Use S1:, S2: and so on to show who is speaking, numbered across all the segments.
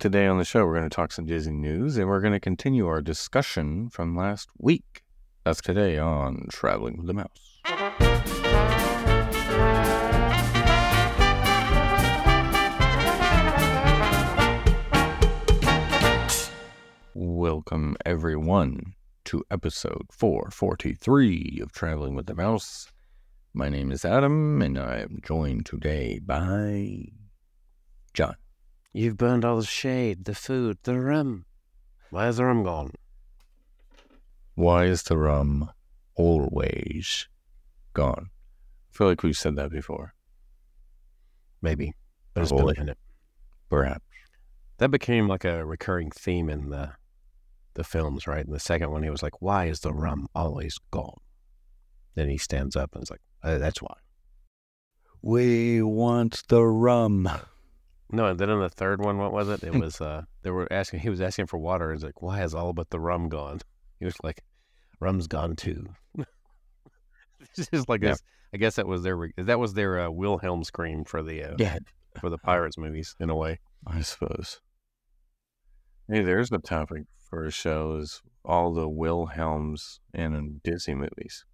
S1: Today on the show, we're going to talk some Disney news, and we're going to continue our discussion from last week. That's today on Traveling with the Mouse. Welcome, everyone, to episode 443 of Traveling with the Mouse. My name is Adam, and I am joined today by John.
S2: You've burned all the shade, the food, the rum. Why is the rum gone?
S1: Why is the rum always gone? I feel like we've said that before.
S2: Maybe, but it's been a minute.
S1: Perhaps.
S2: That became like a recurring theme in the films, right? In the second one, he was like, why is the rum always gone? Then he stands up and is like, that's why.
S1: We want the rum.
S2: No, and then in the third one, what was it? It was, he was asking for water. He's like, why is all but the rum gone? He was like, rum's gone too. This is like this. I guess that was their Wilhelm scream for the Pirates movies in a way.
S1: I suppose. Hey, there's a topic for a show: is all the Wilhelms in Disney movies.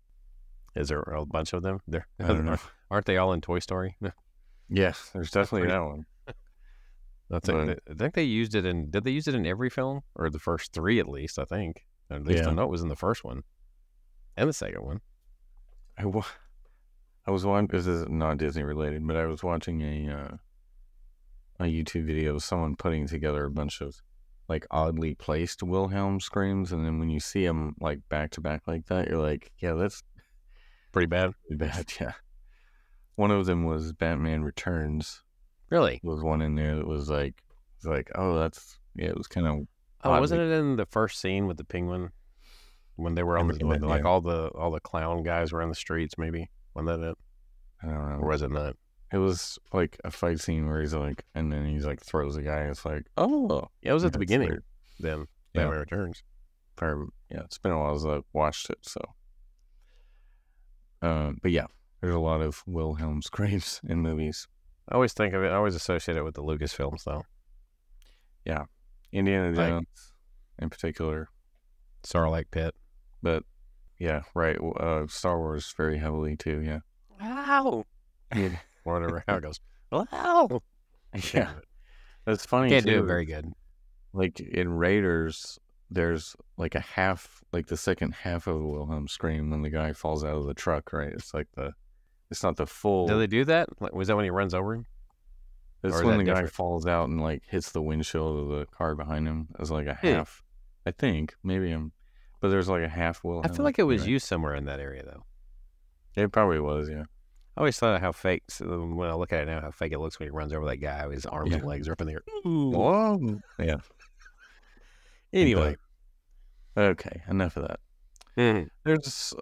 S2: Is there a bunch of them?
S1: I don't know.
S2: Aren't they all in Toy Story?
S1: Yeah, there's definitely that one.
S2: I think they used it in. Did they use it in every film, or the first three at least? I think. At least I know it was in the first one, and the second one.
S1: I was watching. This is not Disney related, but I was watching a YouTube video of someone putting together a bunch of like oddly placed Wilhelm screams, and then when you see them like back to back like that, you're like, yeah, that's
S2: pretty bad.
S1: Pretty bad, yeah. One of them was Batman Returns.
S2: Really?
S1: There was one in there that was like, oh, that's, yeah, it was kind of.
S2: Oh, wasn't it in the first scene with the penguin when they were on all the clown guys were on the streets? Maybe wasn't that it?
S1: I don't know.
S2: Or was it not?
S1: It was like a fight scene where he's like, and then he's like throws a guy. It's like, oh,
S2: yeah, it was at the beginning.
S1: Weird.
S2: Then Batman Returns.
S1: Yeah, it's been a while since I've watched it, so. But yeah, there's a lot of Wilhelm screams in movies.
S2: I always think of it. I always associate it with the Lucasfilms, though.
S1: Yeah, Indiana Jones in particular.
S2: Sarlacc pit.
S1: But yeah, right. Star Wars very heavily too. Yeah.
S2: Wow. Yeah. Whatever. How it goes. Wow.
S1: Yeah. That's funny.
S2: Can't
S1: too.
S2: do it very good.
S1: Like in Raiders, there's like the second half of a Wilhelm scream when the guy falls out of the truck. Right. It's not the full.
S2: Do they do that? Like, was that when he runs over him?
S1: It's when the guy falls out and like hits the windshield of the car behind him. It's like a half. I think but there's like a half Wilhelm.
S2: I feel like it was used somewhere in that area though.
S1: It probably was, yeah.
S2: I always thought how fake. So when I look at it now, how fake it looks when he runs over that guy. His arms and legs are up in the air.
S1: Whoa. Yeah.
S2: Anyway,
S1: okay, enough of that.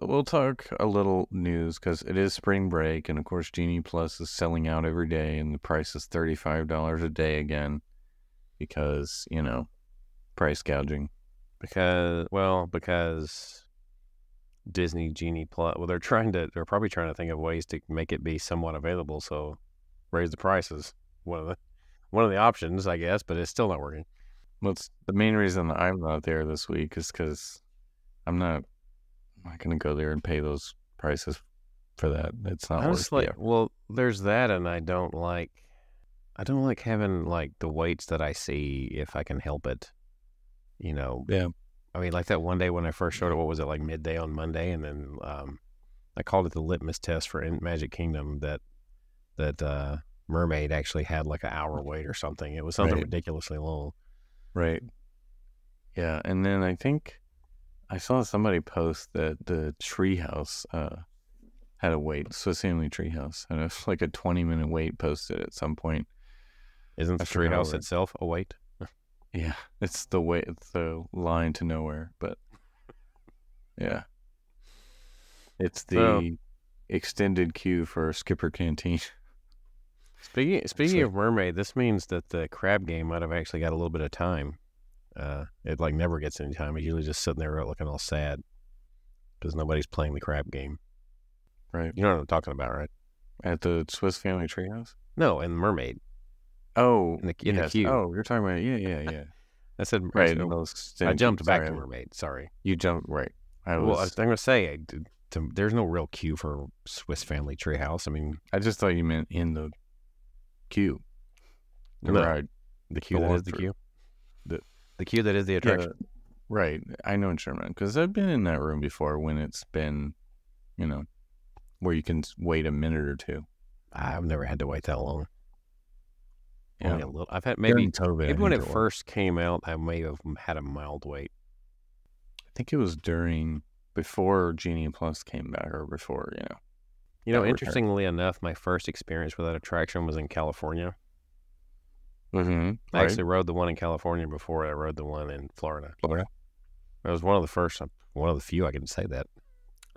S1: We'll talk a little news because it is spring break, and of course Genie Plus is selling out every day, and the price is $35 a day again because price gouging.
S2: Because Disney Genie Plus. Well, they're probably trying to think of ways to make it be somewhat available. So raise the prices. One of the options, I guess, but it's still not working.
S1: Well, the main reason I'm not there this week is because I'm not going to go there and pay those prices for that. It's not
S2: honestly.
S1: Worth it.
S2: Well, there's that, and I don't like having like the waits that I see if I can help it.
S1: Yeah.
S2: I mean, like that one day when I first showed it, what was it, like midday on Monday, and then I called it the litmus test for Magic Kingdom that Mermaid actually had like an hour wait or something. It was something ridiculously long.
S1: Right. Yeah, and then I think I saw somebody post that the Treehouse had a wait, Swiss Family Treehouse, and it's like a 20-minute wait posted at some point.
S2: Isn't the Treehouse itself a wait?
S1: Yeah, it's the line to nowhere, but yeah. It's the extended queue for Skipper Canteen.
S2: Speaking of Mermaid, this means that the crab game might have actually got a little bit of time. It like never gets any time. It's usually just sitting there looking all sad because nobody's playing the crab game.
S1: Right.
S2: You know what I'm talking about, right?
S1: At the Swiss Family Treehouse?
S2: No, in Mermaid.
S1: Oh,
S2: in the
S1: yes.
S2: queue.
S1: Oh, you're talking about yeah.
S2: I said
S1: Right.
S2: I jumped back to mermaid. Sorry.
S1: You jumped right.
S2: I'm going to say there's no real queue for Swiss Family Treehouse. I mean,
S1: I just thought you meant in the queue. The
S2: no,
S1: ride.
S2: the queue that is the queue. The queue that is the attraction.
S1: Yeah, right. I know what you meant because I've been in that room before when it's been, where you can wait a minute or two.
S2: I've never had to wait that long.
S1: Yeah.
S2: Only a little. I've had maybe
S1: COVID.
S2: Maybe when it first came out, I may have had a mild wait.
S1: I think it was before Genie Plus came back, or before,
S2: Interestingly enough, my first experience with that attraction was in California.
S1: Mm-hmm.
S2: I actually rode the one in California before I rode the one in Florida. It was one of the first, one of the few I can say that.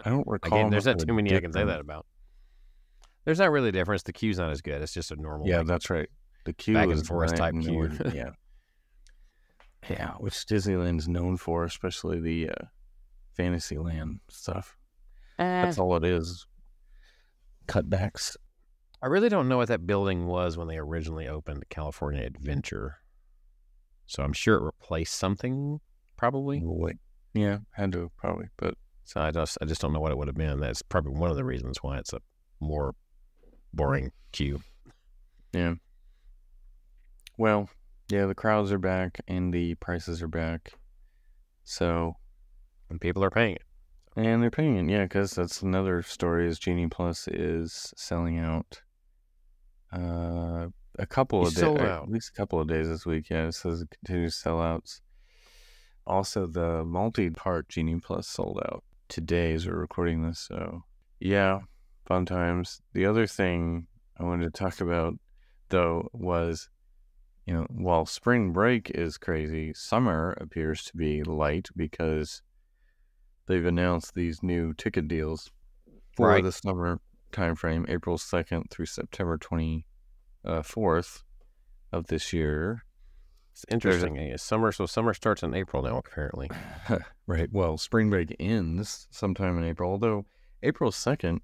S1: I don't recall.
S2: Again, there's not too many I can say that about. There's not really a difference. The queue's not as good. It's just a normal.
S1: Yeah, that's right. The queue
S2: back
S1: is
S2: and forth type queue.
S1: Yeah. Yeah, which Disneyland's known for, especially the Fantasyland stuff. That's all it is. Cutbacks.
S2: I really don't know what that building was when they originally opened California Adventure. So I'm sure it replaced something, probably.
S1: Yeah, had to probably, but
S2: so I just don't know what it would have been. That's probably one of the reasons why it's a more boring queue.
S1: Yeah. Well, yeah, the crowds are back and the prices are back. So,
S2: and people are paying it.
S1: And they're paying it, yeah, because that's another story is Genie Plus is selling out a couple of days, at least a couple of days this week. Yeah, it says it continues sellouts. Also, the multi-part Genie Plus sold out today as we're recording this. So, yeah, fun times. The other thing I wanted to talk about, though, was, while spring break is crazy, summer appears to be light because they've announced these new ticket deals for the summer timeframe, April 2nd through September 24th of this year.
S2: It's interesting. Summer starts in April now, apparently.
S1: Right. Well, spring break ends sometime in April, although April 2nd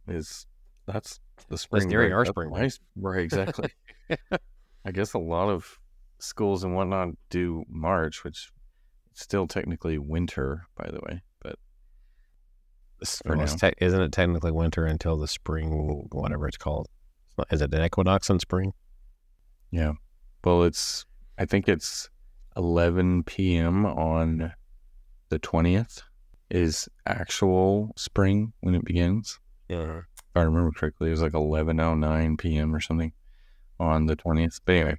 S1: that's the spring
S2: break. That's during our spring
S1: break. Right, exactly. I guess a lot of schools and whatnot do March, which is still technically winter, by the way, but
S2: isn't it technically winter until the spring, whatever it's called? Is it an equinox in spring?
S1: Yeah. Well, I think it's 11 p.m. on the 20th is actual spring when it begins.
S2: Yeah.
S1: If I remember correctly, it was like 11:09 p.m. or something on the 20th. But anyway.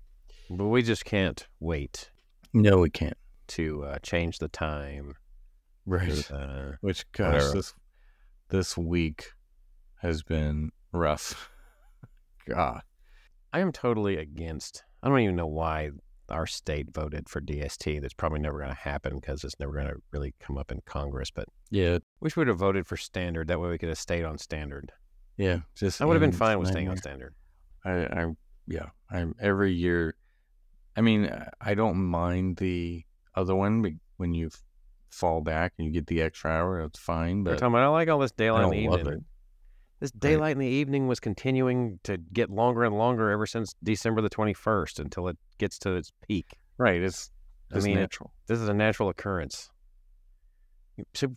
S2: But we just can't wait.
S1: No, we can't.
S2: To change the time.
S1: Right. Which, gosh, this week has been rough. God.
S2: I am totally against. I don't even know why our state voted for DST. That's probably never going to happen because it's never going to really come up in Congress. But
S1: yeah,
S2: wish we would have voted for standard. That way we could have stayed on standard.
S1: Yeah,
S2: I would have been fine with staying on standard.
S1: I'm every year. I mean, I don't mind the other one when you fall back and you get the extra hour. It's fine. But
S2: I like all this daylight in the evening.
S1: It.
S2: This daylight in the evening was continuing to get longer and longer ever since December the 21st until it gets to its peak.
S1: Right. It's natural.
S2: This is a natural occurrence.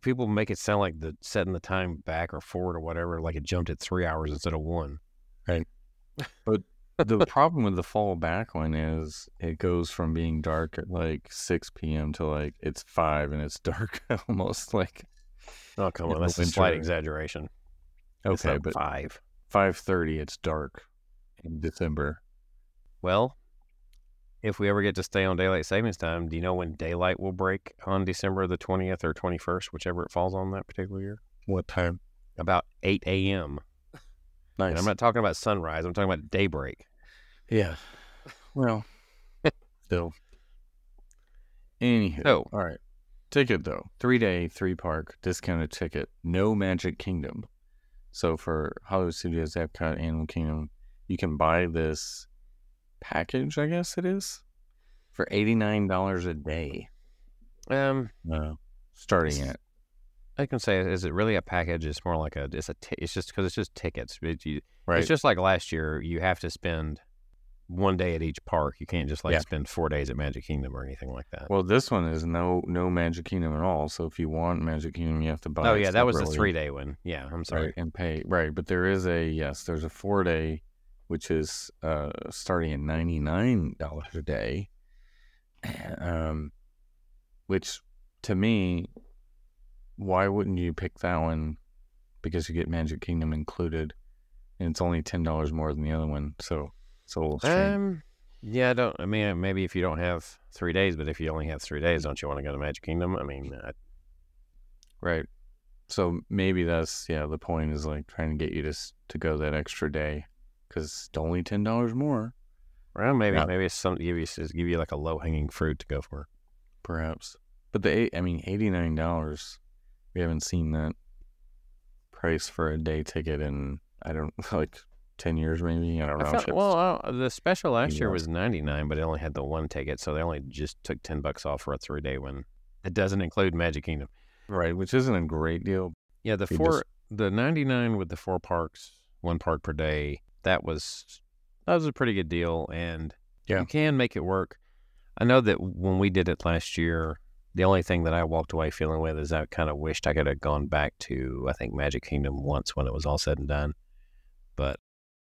S2: People make it sound like setting the time back or forward or whatever, like it jumped at 3 hours instead of 1.
S1: Right. But the problem with the fall back one is it goes from being dark at like 6 p.m. to like it's 5 and it's dark almost like.
S2: Oh, come on. That's a slight exaggeration.
S1: Okay, but 5:30 it's dark in December.
S2: Well, if we ever get to stay on daylight savings time, do you know when daylight will break on December the 20th or 21st, whichever it falls on that particular year?
S1: What time?
S2: About 8 a.m.
S1: Nice.
S2: And I'm not talking about sunrise. I'm talking about daybreak.
S1: Yeah. Well, still. Anywho.
S2: So,
S1: all right. Ticket, though. 3-day, 3-park, discounted ticket. No Magic Kingdom. So for Hollywood Studios, Epcot, Animal Kingdom, you can buy this package, I guess it is, for $89 a day. Starting at.
S2: I can say, is it really a package? It's more like it's just because it's just tickets.
S1: Right.
S2: It's just like last year. You have to spend one day at each park. You can't just spend 4 days at Magic Kingdom or anything like that.
S1: Well, this one is no Magic Kingdom at all. So if you want Magic Kingdom, you have to buy.
S2: Oh yeah, that was the
S1: separately.
S2: 3-day one. Yeah, I'm sorry.
S1: Right, and pay. Right, but there's a 4-day, which is starting at $99 a day. Which to me, why wouldn't you pick that one? Because you get Magic Kingdom included, and it's only $10 more than the other one. So it's a little strange.
S2: Yeah, I mean, maybe if you don't have 3 days, but if you only have 3 days, don't you want to go to Magic Kingdom? I mean,
S1: right. So maybe that's the point is like trying to get you to go that extra day because it's only $10 more.
S2: Well, maybe it's something give you like a low hanging fruit to go for,
S1: perhaps. But $89. We haven't seen that price for a day ticket in I don't like 10 years maybe. I don't know.
S2: The special last year was $99, but it only had the one ticket, so they only just took $10 off for a 3-day one. It doesn't include Magic Kingdom.
S1: Right, which isn't a great deal.
S2: Yeah, the 99 with the 4 parks, 1 park per day, that was a pretty good deal, and you can make it work. I know that when we did it last year, the only thing that I walked away feeling with is I kind of wished I could have gone back to, I think, Magic Kingdom once when it was all said and done. But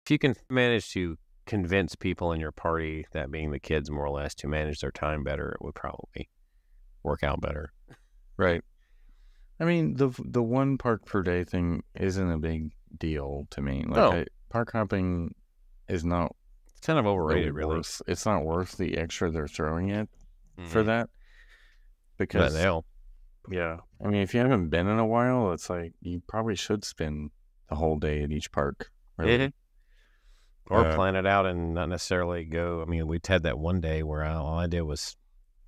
S2: if you can manage to convince people in your party, that being the kids more or less, to manage their time better, it would probably work out better.
S1: Right. I mean, the 1 park per day thing isn't a big deal to me. Like, park hopping is not...
S2: It's kind of overrated, really.
S1: It's not worth the extra they're throwing it for that. Because... Yeah. I mean, if you haven't been in a while, it's like, you probably should spend the whole day at each park. Really.
S2: Or plan it out and not necessarily go... I mean, we had that one day where all I did was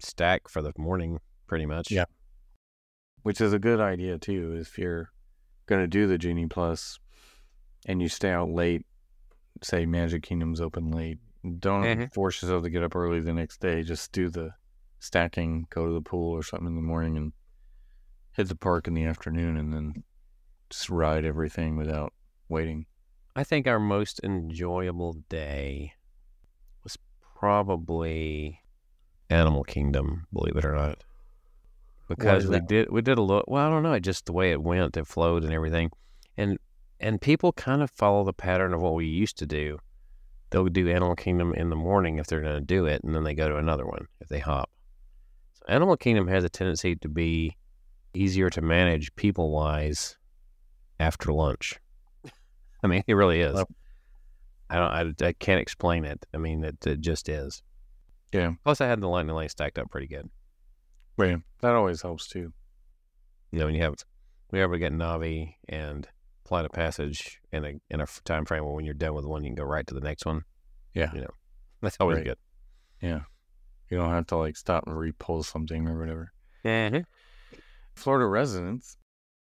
S2: stack for the morning, pretty much.
S1: Yeah. Which is a good idea, too, if you're going to do the Genie Plus and you stay out late, say Magic Kingdom's open late, don't force yourself to get up early the next day. Just do the stacking, go to the pool or something in the morning and hit the park in the afternoon and then just ride everything without waiting.
S2: I think our most enjoyable day was probably Animal Kingdom, believe it or not. Because we did a lot. Well, I don't know, just the way it went, it flowed and everything, and people kind of follow the pattern of what we used to do. They'll do Animal Kingdom in the morning if they're going to do it, and then they go to another one if they hop. So Animal Kingdom has a tendency to be easier to manage people wise after lunch. I mean, it really is. Well, I can't explain it. I mean, it just is.
S1: Yeah.
S2: Plus, I had the Lightning Lane stacked up pretty good.
S1: Right. That always helps too.
S2: You know, when you able to get Navi and Flight of Passage in a time frame where when you're done with one, you can go right to the next one.
S1: Yeah.
S2: You know, that's always good.
S1: Yeah. You don't have to like stop and repull something or whatever.
S2: Mm-hmm.
S1: Florida residents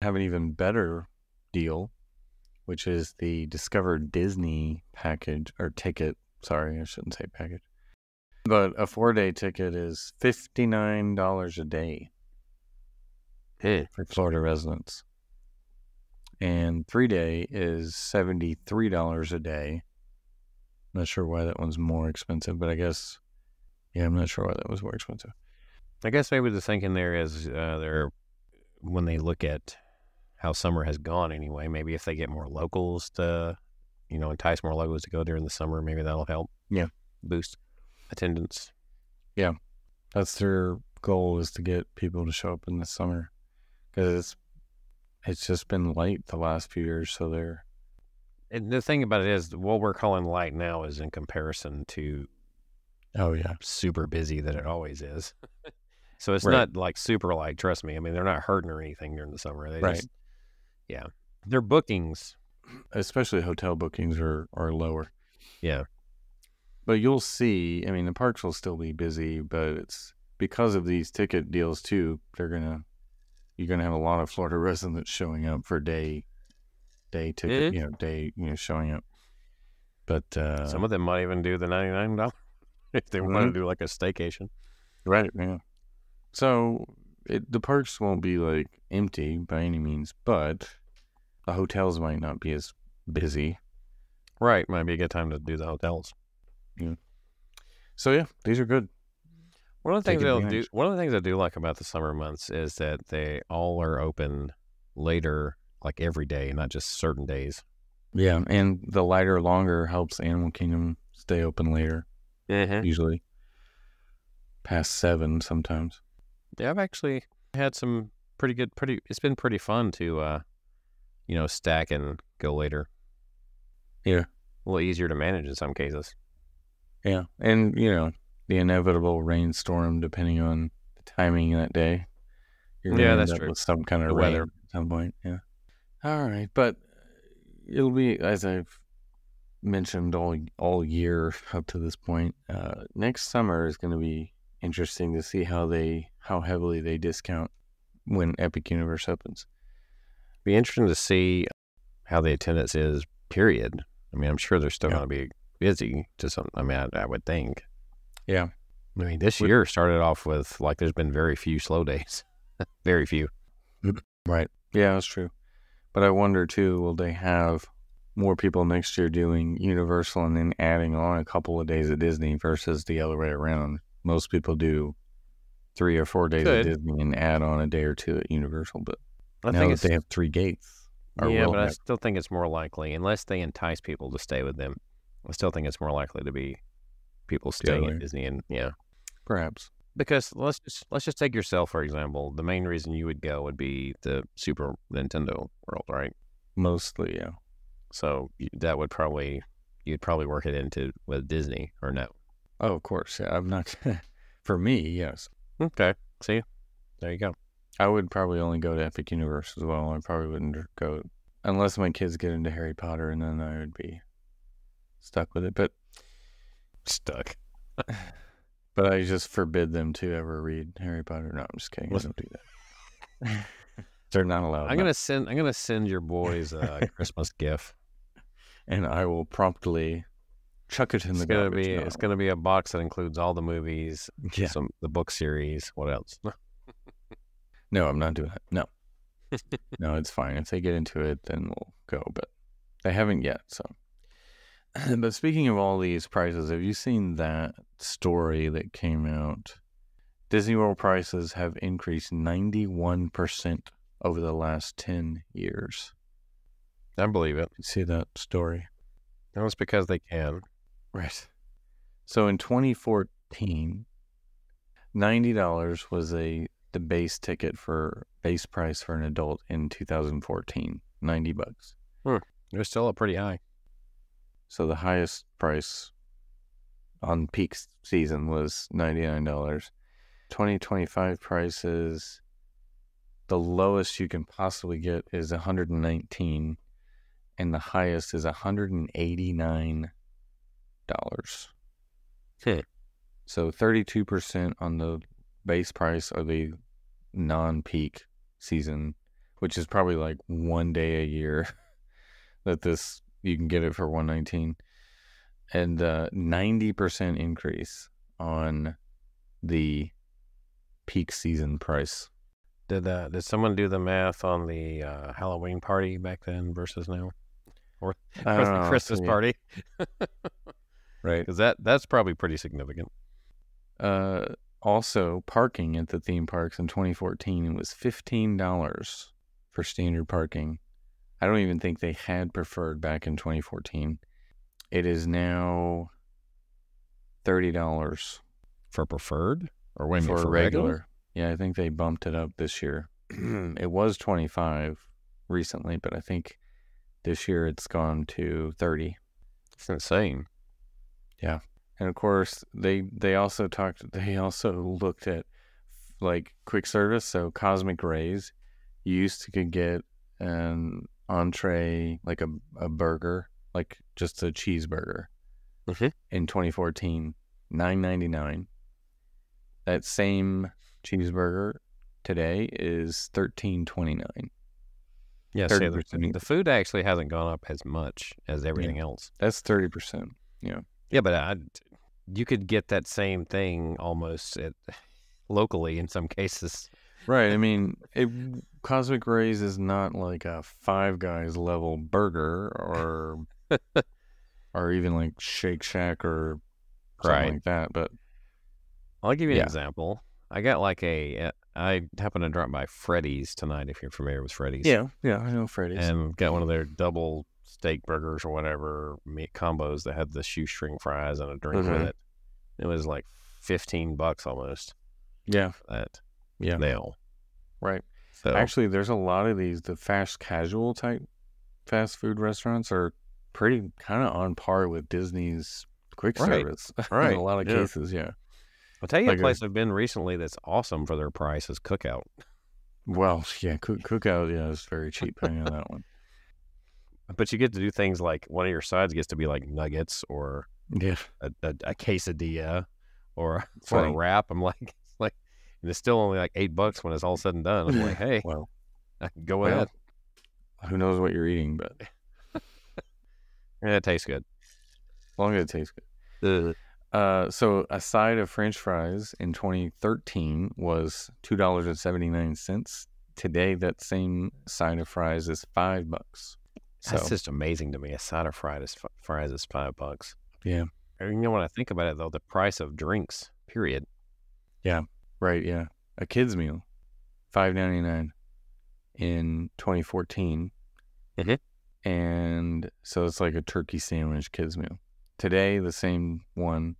S1: have an even better deal, which is the Discover Disney package or ticket. Sorry, I shouldn't say package. But a 4-day ticket is $59 a day for Florida residents. And 3-day is $73 a day. Not sure why that one's more expensive, but I guess, I'm not sure why that was more expensive.
S2: I guess maybe the thinking there is when they look at how summer has gone anyway, maybe if they get more locals to, entice more locals to go during the summer, maybe that'll help.
S1: Yeah.
S2: Boost attendance.
S1: Yeah. That's their goal, is to get people to show up in the summer, because it's just been light the last few years. So
S2: and the thing about it is, what we're calling light now is in comparison to super busy that it always is. So it's not like super light, trust me. I mean, they're not hurting or anything during the summer. They just, their bookings,
S1: especially hotel bookings, are lower.
S2: Yeah.
S1: But you'll see, I mean, the parks will still be busy, but it's because of these ticket deals too. You're gonna have a lot of Florida residents showing up for day ticket, showing up. But
S2: some of them might even do the $99 if they want to do like a staycation.
S1: Right. Yeah. So the parks won't be like empty by any means, but the hotels might not be as busy.
S2: Right. Might be a good time to do the hotels.
S1: Yeah. So yeah, these are good.
S2: One of the
S1: Take
S2: things they'll do.
S1: advantage.
S2: One of the things I do like about the summer months is that they all are open later, like every day, not just certain days.
S1: Yeah, and the lighter longer helps Animal Kingdom stay open later.
S2: Mm-hmm.
S1: Usually past 7 sometimes.
S2: Yeah, I've actually had some pretty good. It's been pretty fun to, stack and go later.
S1: Yeah.
S2: A little easier to manage in some cases.
S1: Yeah, and the inevitable rainstorm, depending on the timing that day, you're gonna end
S2: that's
S1: up
S2: true.
S1: with some kind of
S2: The
S1: rain
S2: weather.
S1: at some point. Yeah. All right, but it'll be, as I've mentioned all year up to this point. Next summer is going to be interesting to see how heavily they discount when Epic Universe opens.
S2: Be interesting to see how the attendance is. Period. I mean, I'm sure they're still going to be busy to some. I mean, I would think.
S1: Yeah.
S2: I mean, this year started off with like there's been very few slow days. Very few.
S1: Right. Yeah, that's true. But I wonder too, will they have more people next year doing Universal and then adding on a couple of days at Disney versus the other way around? Most people do 3 or 4 days at Disney and add on a day or two at Universal, but I think they have 3 gates.
S2: I still think it's more likely, unless they entice people to stay with them, I still think it's more likely to be people staying at Disney, and
S1: perhaps.
S2: Because let's just take yourself, for example. The main reason you would go would be the Super Nintendo World, right?
S1: Mostly, yeah.
S2: So you'd probably work it into with Disney, or no?
S1: Oh, of course. Yeah, I'm not. For me, yes.
S2: Okay. See, there you go.
S1: I would probably only go to Epic Universe as well. I probably wouldn't go unless my kids get into Harry Potter, and then I would be stuck with it. But
S2: stuck.
S1: But I just forbid them to ever read Harry Potter. No, I'm just kidding. I don't do that. They're not allowed.
S2: I'm gonna send your boys a Christmas gift,
S1: and I will promptly chuck it in the garbage.
S2: It's gonna be a box that includes all the movies, the book series. What else?
S1: No, I'm not doing that. No, no, it's fine. If they get into it, then we'll go. But they haven't yet. So, but speaking of all these prices, have you seen that story that came out? Disney World prices have increased 91% over the last 10 years.
S2: I believe it.
S1: You see that story?
S2: No, it's because they can.
S1: Right. So in 2014, $90 was the base price for an adult in 2014. $90.
S2: It was still pretty high.
S1: So the highest price on peak season was $99. 2025 prices, the lowest you can possibly get is $119, and the highest is $189. So 32% on the base price of the non-peak season, which is probably like 1 day a year that you can get it for $119, and 90% increase on the peak season price.
S2: Did someone do the math on the Halloween party back then versus now, or the Christmas party?
S1: Right,
S2: because that's probably pretty significant.
S1: Also, parking at the theme parks in 2014 was $15 for standard parking. I don't even think they had preferred back in 2014. It is now $30
S2: for preferred, or wait a minute,
S1: for regular. Yeah, I think they bumped it up this year. It was $25 recently, but I think this year it's gone to $30.
S2: It's insane.
S1: Yeah. And of course, they also looked at like quick service. So Cosmic Rays, you used to could get an entree, like a burger, like just a cheeseburger. In 2014, $9.99. That same cheeseburger today is $13.29.
S2: Yeah, so the food actually hasn't gone up as much as everything else.
S1: That's 30%. Yeah.
S2: Yeah, but you could get that same thing almost locally in some cases.
S1: Right. I mean, Cosmic Rays is not like a Five Guys level burger or even like Shake Shack or something like that. But
S2: I'll give you an
S1: yeah.
S2: example. I got like I happened to drop by Freddy's tonight, if you're familiar with Freddy's.
S1: Yeah, I know Freddy's.
S2: And got one of their double steak burgers or whatever meat combos that had the shoestring fries and a drink with it. It was like $15 almost.
S1: Yeah.
S2: That
S1: meal. Right.
S2: So
S1: actually, there's a lot of these, the fast casual type fast food restaurants are pretty kind of on par with Disney's quick service.
S2: Right.
S1: In a lot of cases, yeah.
S2: I'll tell you a place I've been recently that's awesome for their price is Cookout.
S1: Well, yeah, Cookout, is very cheap paying on that one.
S2: But you get to do things like one of your sides gets to be like nuggets or a quesadilla or a wrap. I'm like, and it's still only like $8 when it's all said and done. I'm like, hey,
S1: well,
S2: I can go ahead.
S1: Who knows what you're eating, but
S2: it tastes good.
S1: As long as it tastes good. So a side of French fries in 2013 was $2.79. Today, that same side of fries is $5.
S2: That's just amazing to me. A side of fries is $5.
S1: Yeah.
S2: And when I think about it, though, the price of drinks, period.
S1: Yeah. Right. Yeah. A kid's meal, $5.99 in 2014. And so it's like a turkey sandwich kid's meal. Today, the same one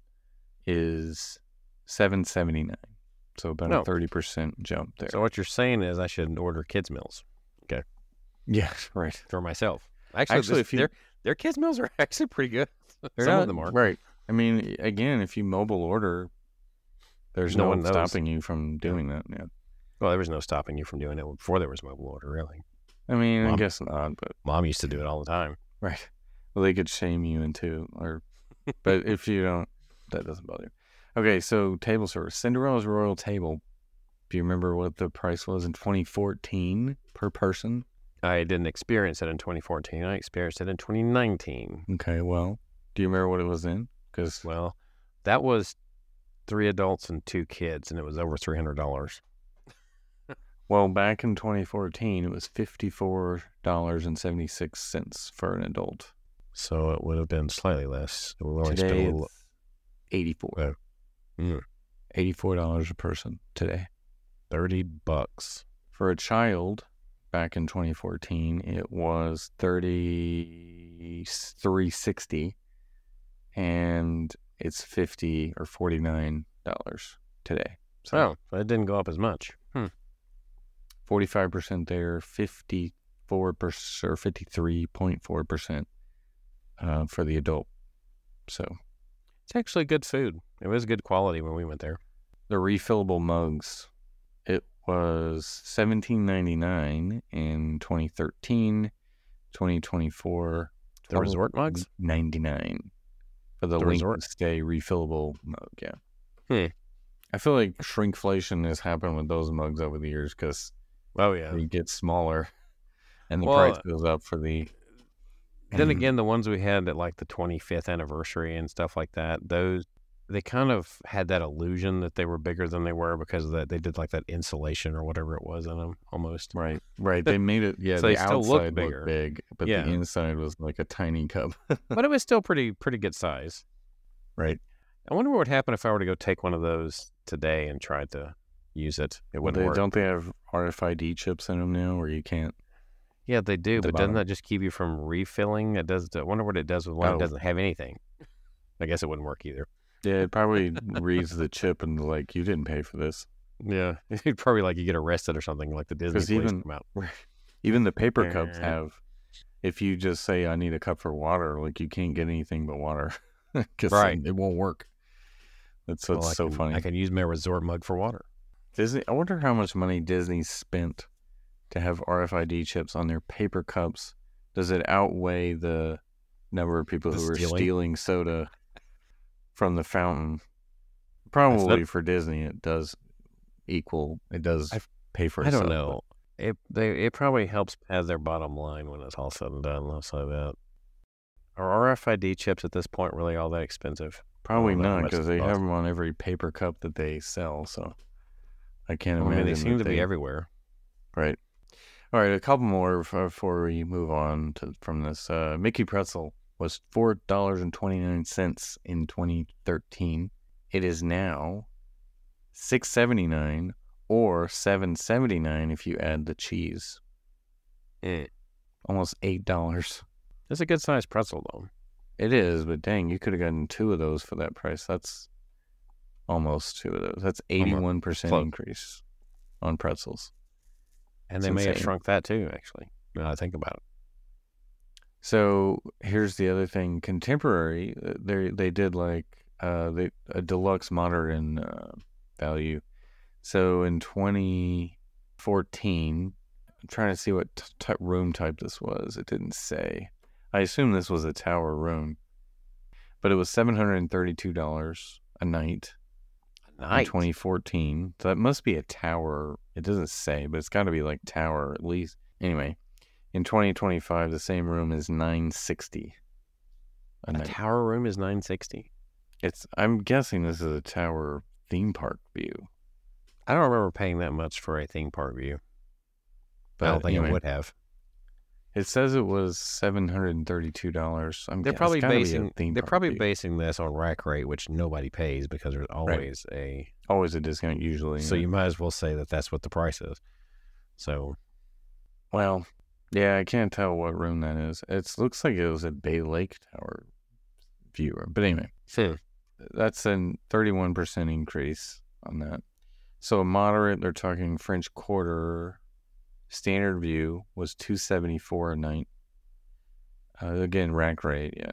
S1: is $7.79. So about a 30% jump there.
S2: So what you're saying is I should order kids' meals. Okay.
S1: Yeah, right.
S2: For myself. Actually their kids' meals are actually pretty good. Some of them are.
S1: Right. I mean, again, if you mobile order, there's no one stopping you from doing that. Yeah.
S2: Well, there was no stopping you from doing it before there was mobile order, really.
S1: I mean, I guess not, but
S2: Mom used to do it all the time.
S1: Right. Well, they could shame you into, but if you don't, that doesn't bother you. Okay, so table service. Cinderella's Royal Table. Do you remember what the price was in 2014 per person?
S2: I didn't experience it in 2014. I experienced it in 2019.
S1: Okay, well, do you remember what it was in?
S2: Well, that was 3 adults and 2 kids, and it was over $300.
S1: Well, back in 2014, it was $54.76 for an adult.
S2: So it would have been slightly less. It would only
S1: today,
S2: spend
S1: it's $84. $84 a person today.
S2: $30.
S1: For a child, back in 2014, it was $33.60, and it's $50 or $49 today.
S2: So it didn't go up as much.
S1: 45% there, 54% or 53.4% for the adult. So
S2: it's actually good food. It was good quality when we went there.
S1: The refillable mugs, it was $17.99 in 2013, 2024.
S2: The resort mugs?
S1: $99 for the length
S2: resort
S1: of stay refillable mug. Yeah. I feel like shrinkflation has happened with those mugs over the years because they get smaller and the price goes up for the.
S2: Then again, the ones we had at like the 25th anniversary and stuff like that, they kind of had that illusion that they were bigger than they were because of that they did like that insulation or whatever it was in them almost.
S1: Right. They made it. Yeah,
S2: so
S1: the
S2: they still
S1: outside
S2: looked bigger,
S1: big, but the inside was like a tiny cup.
S2: But it was still pretty good size.
S1: Right.
S2: I wonder what would happen if I were to go take one of those today and try to use it. It wouldn't work.
S1: Don't they have RFID chips in them now where you can't?
S2: Yeah, they do, but doesn't that just keep you from refilling? It does. I wonder what it does with one that doesn't have anything. I guess it wouldn't work either.
S1: Yeah, it probably reads the chip and like, you didn't pay for this.
S2: Yeah, it'd probably like you get arrested or something like the Disney police come out.
S1: Even the paper cups have, if you just say, I need a cup for water, like you can't get anything but water because it won't work. That's what's so funny.
S2: I can use my resort mug for water.
S1: Disney. I wonder how much money Disney spent to have RFID chips on their paper cups. Does it outweigh the number of people who are stealing soda from the fountain? Probably for Disney, it does equal. It does pay for itself.
S2: I don't know. It probably helps pad their bottom line when it's all said and done. Let's say that. Are RFID chips at this point really all that expensive?
S1: Probably not, because they have them on every paper cup that they sell. So I can't imagine.
S2: I mean, they seem to be everywhere.
S1: Right. All right, a couple more before we move on from this. Mickey Pretzel was $4.29 in 2013. It is now $6.79 or $7.79 if you add the cheese. Almost $8.
S2: That's a good sized pretzel, though.
S1: It is, but dang, you could have gotten 2 of those for that price. That's almost 2 of those. That's 81% increase on pretzels.
S2: And they may have shrunk that too, actually, now I think about it.
S1: So here's the other thing. Contemporary, they did like a deluxe moderate in value. So in 2014, I'm trying to see what room type this was. It didn't say. I assume this was a tower room, but it was $732 a night. In 2014. So that must be a tower. It doesn't say, but it's got to be like tower at least. Anyway, in 2025, the same room is $960 a night.
S2: Tower room is $960.
S1: I'm guessing this is a tower theme park view.
S2: I don't remember paying that much for a theme park view, but I don't think I would have.
S1: It says it was $732.
S2: They're probably basing this on rack rate, which nobody pays because there's always a
S1: discount usually.
S2: So you might as well say that that's what the price is. So,
S1: well, yeah, I can't tell what room that is. It looks like it was a Bay Lake Tower viewer, but anyway, that's a 31% increase on that. So a moderate, they're talking French Quarter. Standard view was $274 a night. Again, rack rate, yeah.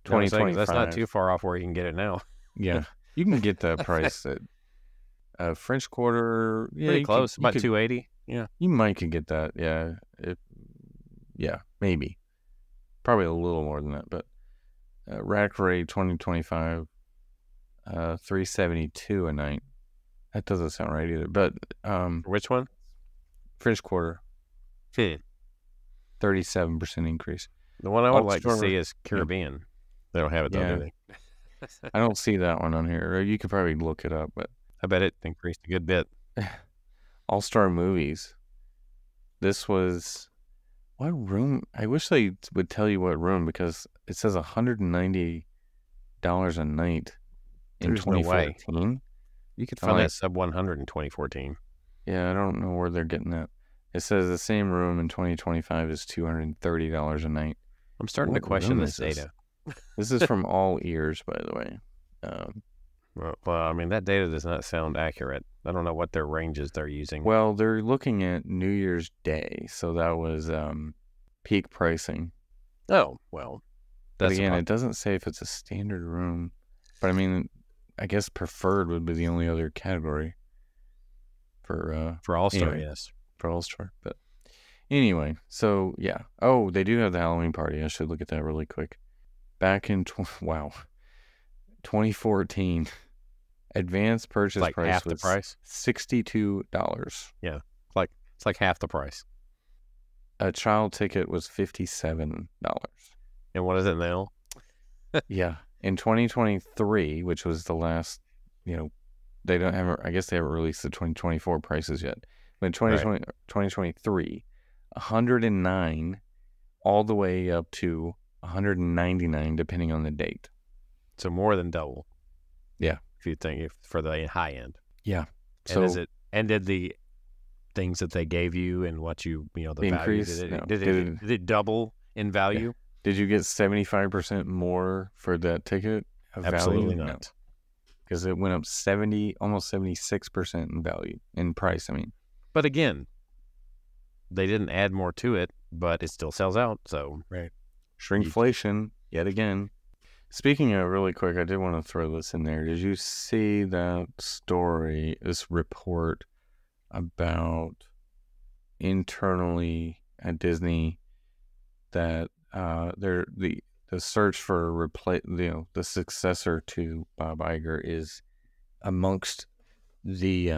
S2: 2025. That's not too far off where you can get it now.
S1: Yeah, you can get that price at French Quarter. Yeah,
S2: pretty close, about $280. Yeah,
S1: you might could get that. Yeah, maybe, probably a little more than that. But rack rate 2025, $372 a night. That doesn't sound right either. But
S2: which one?
S1: French Quarter. 37% increase.
S2: The one I would like to see is Caribbean. Yeah. They don't have it though, do they?
S1: I don't see that one on here. Or you could probably look it up, but
S2: I bet it increased a good bit.
S1: All-Star Movies. This was what room? I wish they would tell you what room because it says $190 a night in 2014. No way.
S2: You could find that sub 100 in 2014.
S1: Yeah, I don't know where they're getting that. It says the same room in 2025 is $230 a night.
S2: I'm starting to question this data.
S1: This is from All Ears, by the way.
S2: Well, I mean, that data does not sound accurate. I don't know what their ranges they're using.
S1: Well, they're looking at New Year's Day, so that was peak pricing.
S2: Oh, well.
S1: But again, it doesn't say if it's a standard room. But I mean, I guess preferred would be the only other category. For
S2: All-Star, yes.
S1: For All-Star. But anyway, so yeah. Oh, they do have the Halloween party. I should look at that really quick. Back in 2014, advanced purchase price
S2: half
S1: was
S2: the price?
S1: $62.
S2: Yeah, it's like half the price.
S1: A child ticket was $57.
S2: And what is it now?
S1: Yeah, in 2023, which was the last, they don't have. I guess they haven't released the 2024 prices yet. But in 2023, $109 all the way up to $199 depending on the date.
S2: So more than double.
S1: Yeah,
S2: if you think for the high end.
S1: Yeah.
S2: And did the things that they gave you and what the
S1: increase?
S2: Value, did it double in value?
S1: Yeah. Did you get 75% more for that ticket?
S2: Absolutely not.
S1: No. Because it went up almost 76% in value, in price, I mean.
S2: But again, they didn't add more to it, but it still sells out, so.
S1: Right. Shrinkflation, yet again. Speaking of, really quick, I did want to throw this in there. Did you see that story, this report about internally at Disney that the search for the successor to Bob Iger is amongst the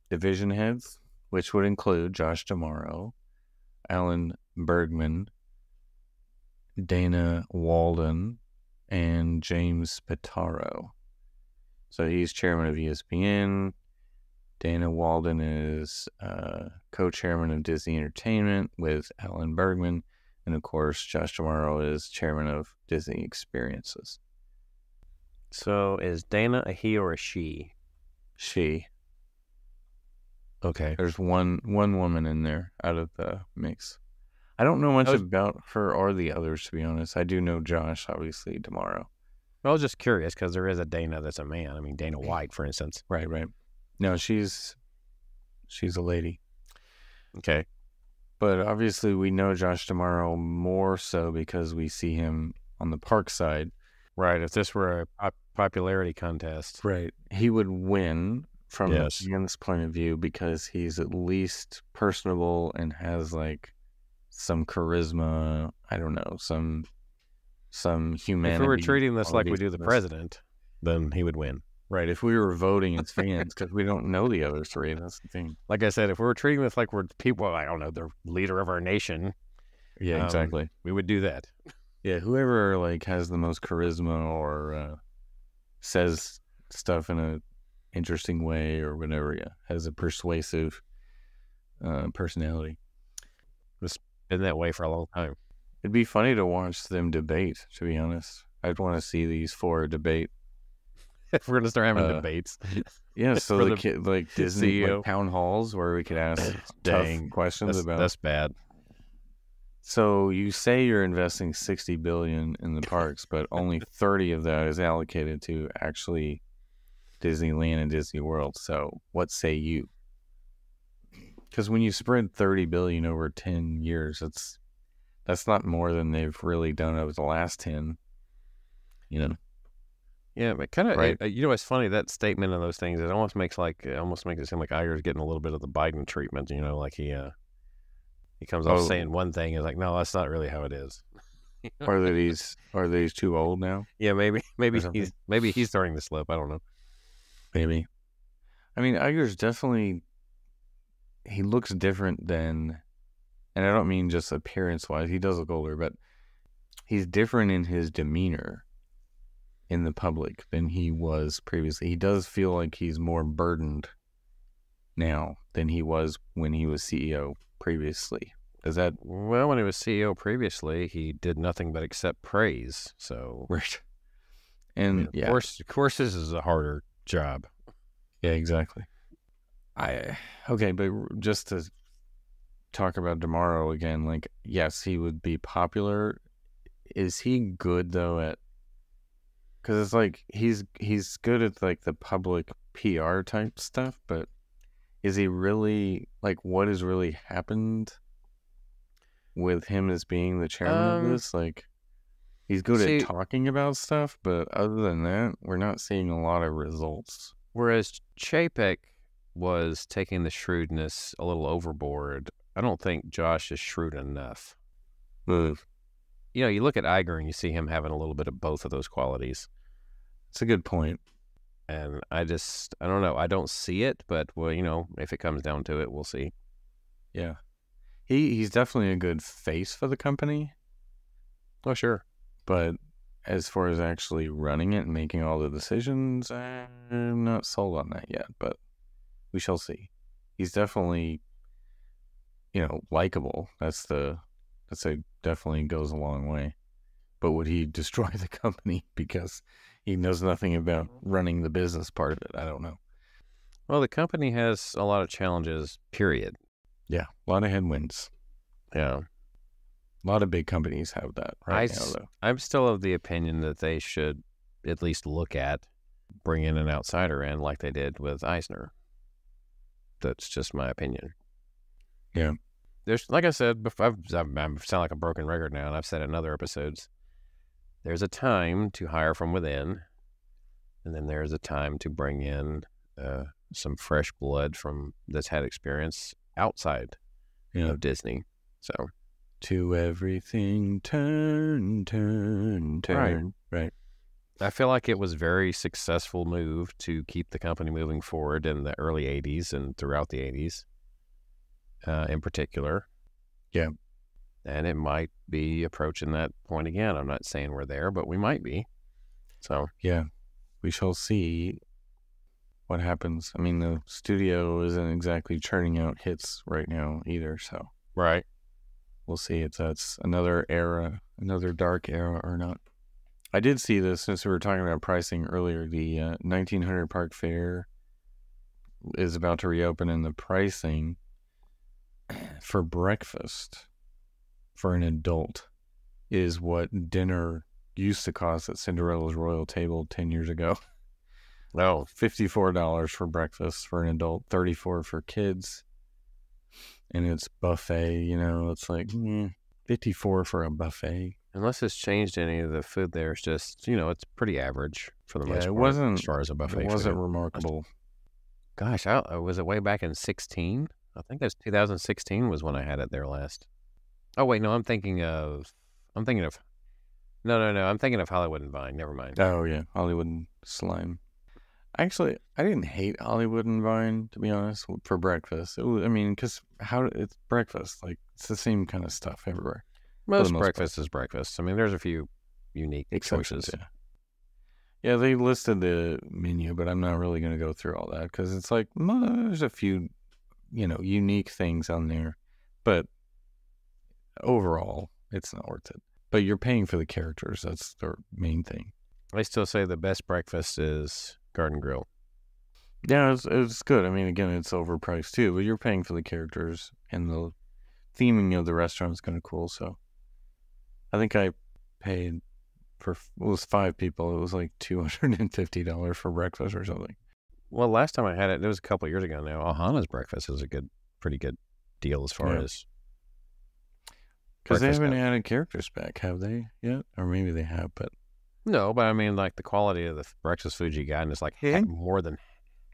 S1: division heads, which would include Josh D'Amaro, Alan Bergman, Dana Walden, and James Spataro. So he's chairman of ESPN. Dana Walden is co-chairman of Disney Entertainment with Alan Bergman. And of course, Josh Tomorrow is chairman of Disney Experiences.
S2: So is Dana a he or a she?
S1: She.
S2: Okay.
S1: There's one woman in there out of the mix. I don't know much about her or the others, to be honest. I do know Josh, obviously, Tomorrow.
S2: I was just curious because there is a Dana that's a man. I mean, Dana White, for instance.
S1: Right. No, she's a lady.
S2: Okay.
S1: But obviously we know Josh Tomorrow more so because we see him on the park side.
S2: Right. If this were a popularity contest.
S1: Right. He would win from
S2: Yes.
S1: the fans' point of view because he's at least personable and has like some charisma. I don't know, some humanity.
S2: If we were treating this like we do the president, then he would win.
S1: Right, if we were voting as fans, because we don't know the other three, that's the thing.
S2: Like I said, if we were treating this like we're people, I don't know, the leader of our nation.
S1: Yeah, exactly.
S2: We would do that.
S1: Yeah, whoever like has the most charisma or says stuff in a interesting way or whatever, has a persuasive personality.
S2: It's been that way for a long time.
S1: It'd be funny to watch them debate, to be honest. I'd want to see these four debate.
S2: If we're gonna start having debates,
S1: yeah. So the kid, like Disney like town halls where we could ask tough questions about.
S2: That's bad.
S1: So you say you're investing $60 billion in the parks, but only 30 of that is allocated to actually Disneyland and Disney World. So what say you? Because when you spread $30 billion over 10 years, that's not more than they've really done over the last 10. You know.
S2: Yeah, but kind of,
S1: right.
S2: It's funny, that statement and those things, it almost makes it seem like Iger's getting a little bit of the Biden treatment, like he comes off saying one thing and like, no, that's not really how it is.
S1: Are these too old now?
S2: Yeah, maybe he's starting to slip. I don't know.
S1: Maybe. I mean, Iger's definitely, he looks different than, and I don't mean just appearance wise, he does look older, but he's different in his demeanor in the public than he was previously. He does feel like he's more burdened now than he was when he was CEO previously.
S2: Well, when he was CEO previously, he did nothing but accept praise. So
S1: right. And
S2: of course this is a harder job.
S1: Yeah, exactly. Okay, but just to talk about Tomorrow again, like, yes, he would be popular. Is he good though at, because it's like he's good at like the public PR type stuff, but is he really, like, what has really happened with him as being the chairman of this? Like, he's good at talking about stuff, but other than that, we're not seeing a lot of results.
S2: Whereas Chapek was taking the shrewdness a little overboard, I don't think Josh is shrewd enough. You look at Iger and you see him having a little bit of both of those qualities.
S1: It's a good point.
S2: And I don't know. I don't see it, but, well, if it comes down to it, we'll see.
S1: Yeah. He's definitely a good face for the company.
S2: Oh, sure.
S1: But as far as actually running it and making all the decisions, I'm not sold on that yet, but we shall see. He's definitely, likable. Definitely goes a long way. But would he destroy the company because he knows nothing about running the business part of it? I don't know.
S2: Well, the company has a lot of challenges, period.
S1: Yeah, a lot of headwinds.
S2: Yeah.
S1: A lot of big companies have that right now, though.
S2: I'm still of the opinion that they should at least look at bringing an outsider in like they did with Eisner. That's just my opinion.
S1: Yeah.
S2: There's, like I said, I sound like a broken record now, and I've said it in other episodes. There's a time to hire from within, and then there's a time to bring in some fresh blood that's had experience outside of Disney. So,
S1: to everything turn. Right.
S2: I feel like it was a very successful move to keep the company moving forward in the early 80s and throughout the 80s, in particular.
S1: Yeah.
S2: And it might be approaching that point again. I'm not saying we're there, but we might be. So,
S1: yeah, we shall see what happens. I mean, the studio isn't exactly churning out hits right now either, so.
S2: Right.
S1: we'll see if that's another era, another dark era or not. I did see this since we were talking about pricing earlier. The 1900 Park Fair is about to reopen, and the pricing for breakfast for an adult is what dinner used to cost at Cinderella's Royal Table 10 years ago.
S2: No,
S1: $54 for breakfast for an adult, $34 for kids. And it's buffet, it's like $54 for a buffet.
S2: unless it's changed any of the food there, it's just, it's pretty average for the most part.
S1: It wasn't,
S2: as far as a buffet
S1: it wasn't
S2: food.
S1: remarkable.
S2: Gosh, was it way back in 16? I think it was 2016 was when I had it there last. Oh, wait, no, I'm thinking of I'm thinking of Hollywood and Vine. Never mind.
S1: Oh, yeah, Hollywood and Slime. Actually, I didn't hate Hollywood and Vine, to be honest, for breakfast. Because it's breakfast. Like, it's the same kind of stuff everywhere.
S2: Most breakfast is breakfast. I mean, there's a few unique
S1: exceptions,
S2: choices.
S1: Yeah, they listed the menu, but I'm not really going to go through all that because it's like, there's a few, unique things on there. But overall, it's not worth it. But you're paying for the characters. That's the main thing.
S2: I still say the best breakfast is Garden Grill.
S1: Yeah, it's good. I mean, again, it's overpriced too, but you're paying for the characters, and the theming of the restaurant is kind of cool. So I think I paid it was 5 people. It was like $250 for breakfast or something.
S2: Well, last time I had it was a couple of years ago now. Ohana's breakfast is pretty good deal as far as.
S1: Because they haven't added characters back, have they yet? Or maybe they have, but.
S2: No, but I mean, like the quality of the breakfast food you got, and it's like more than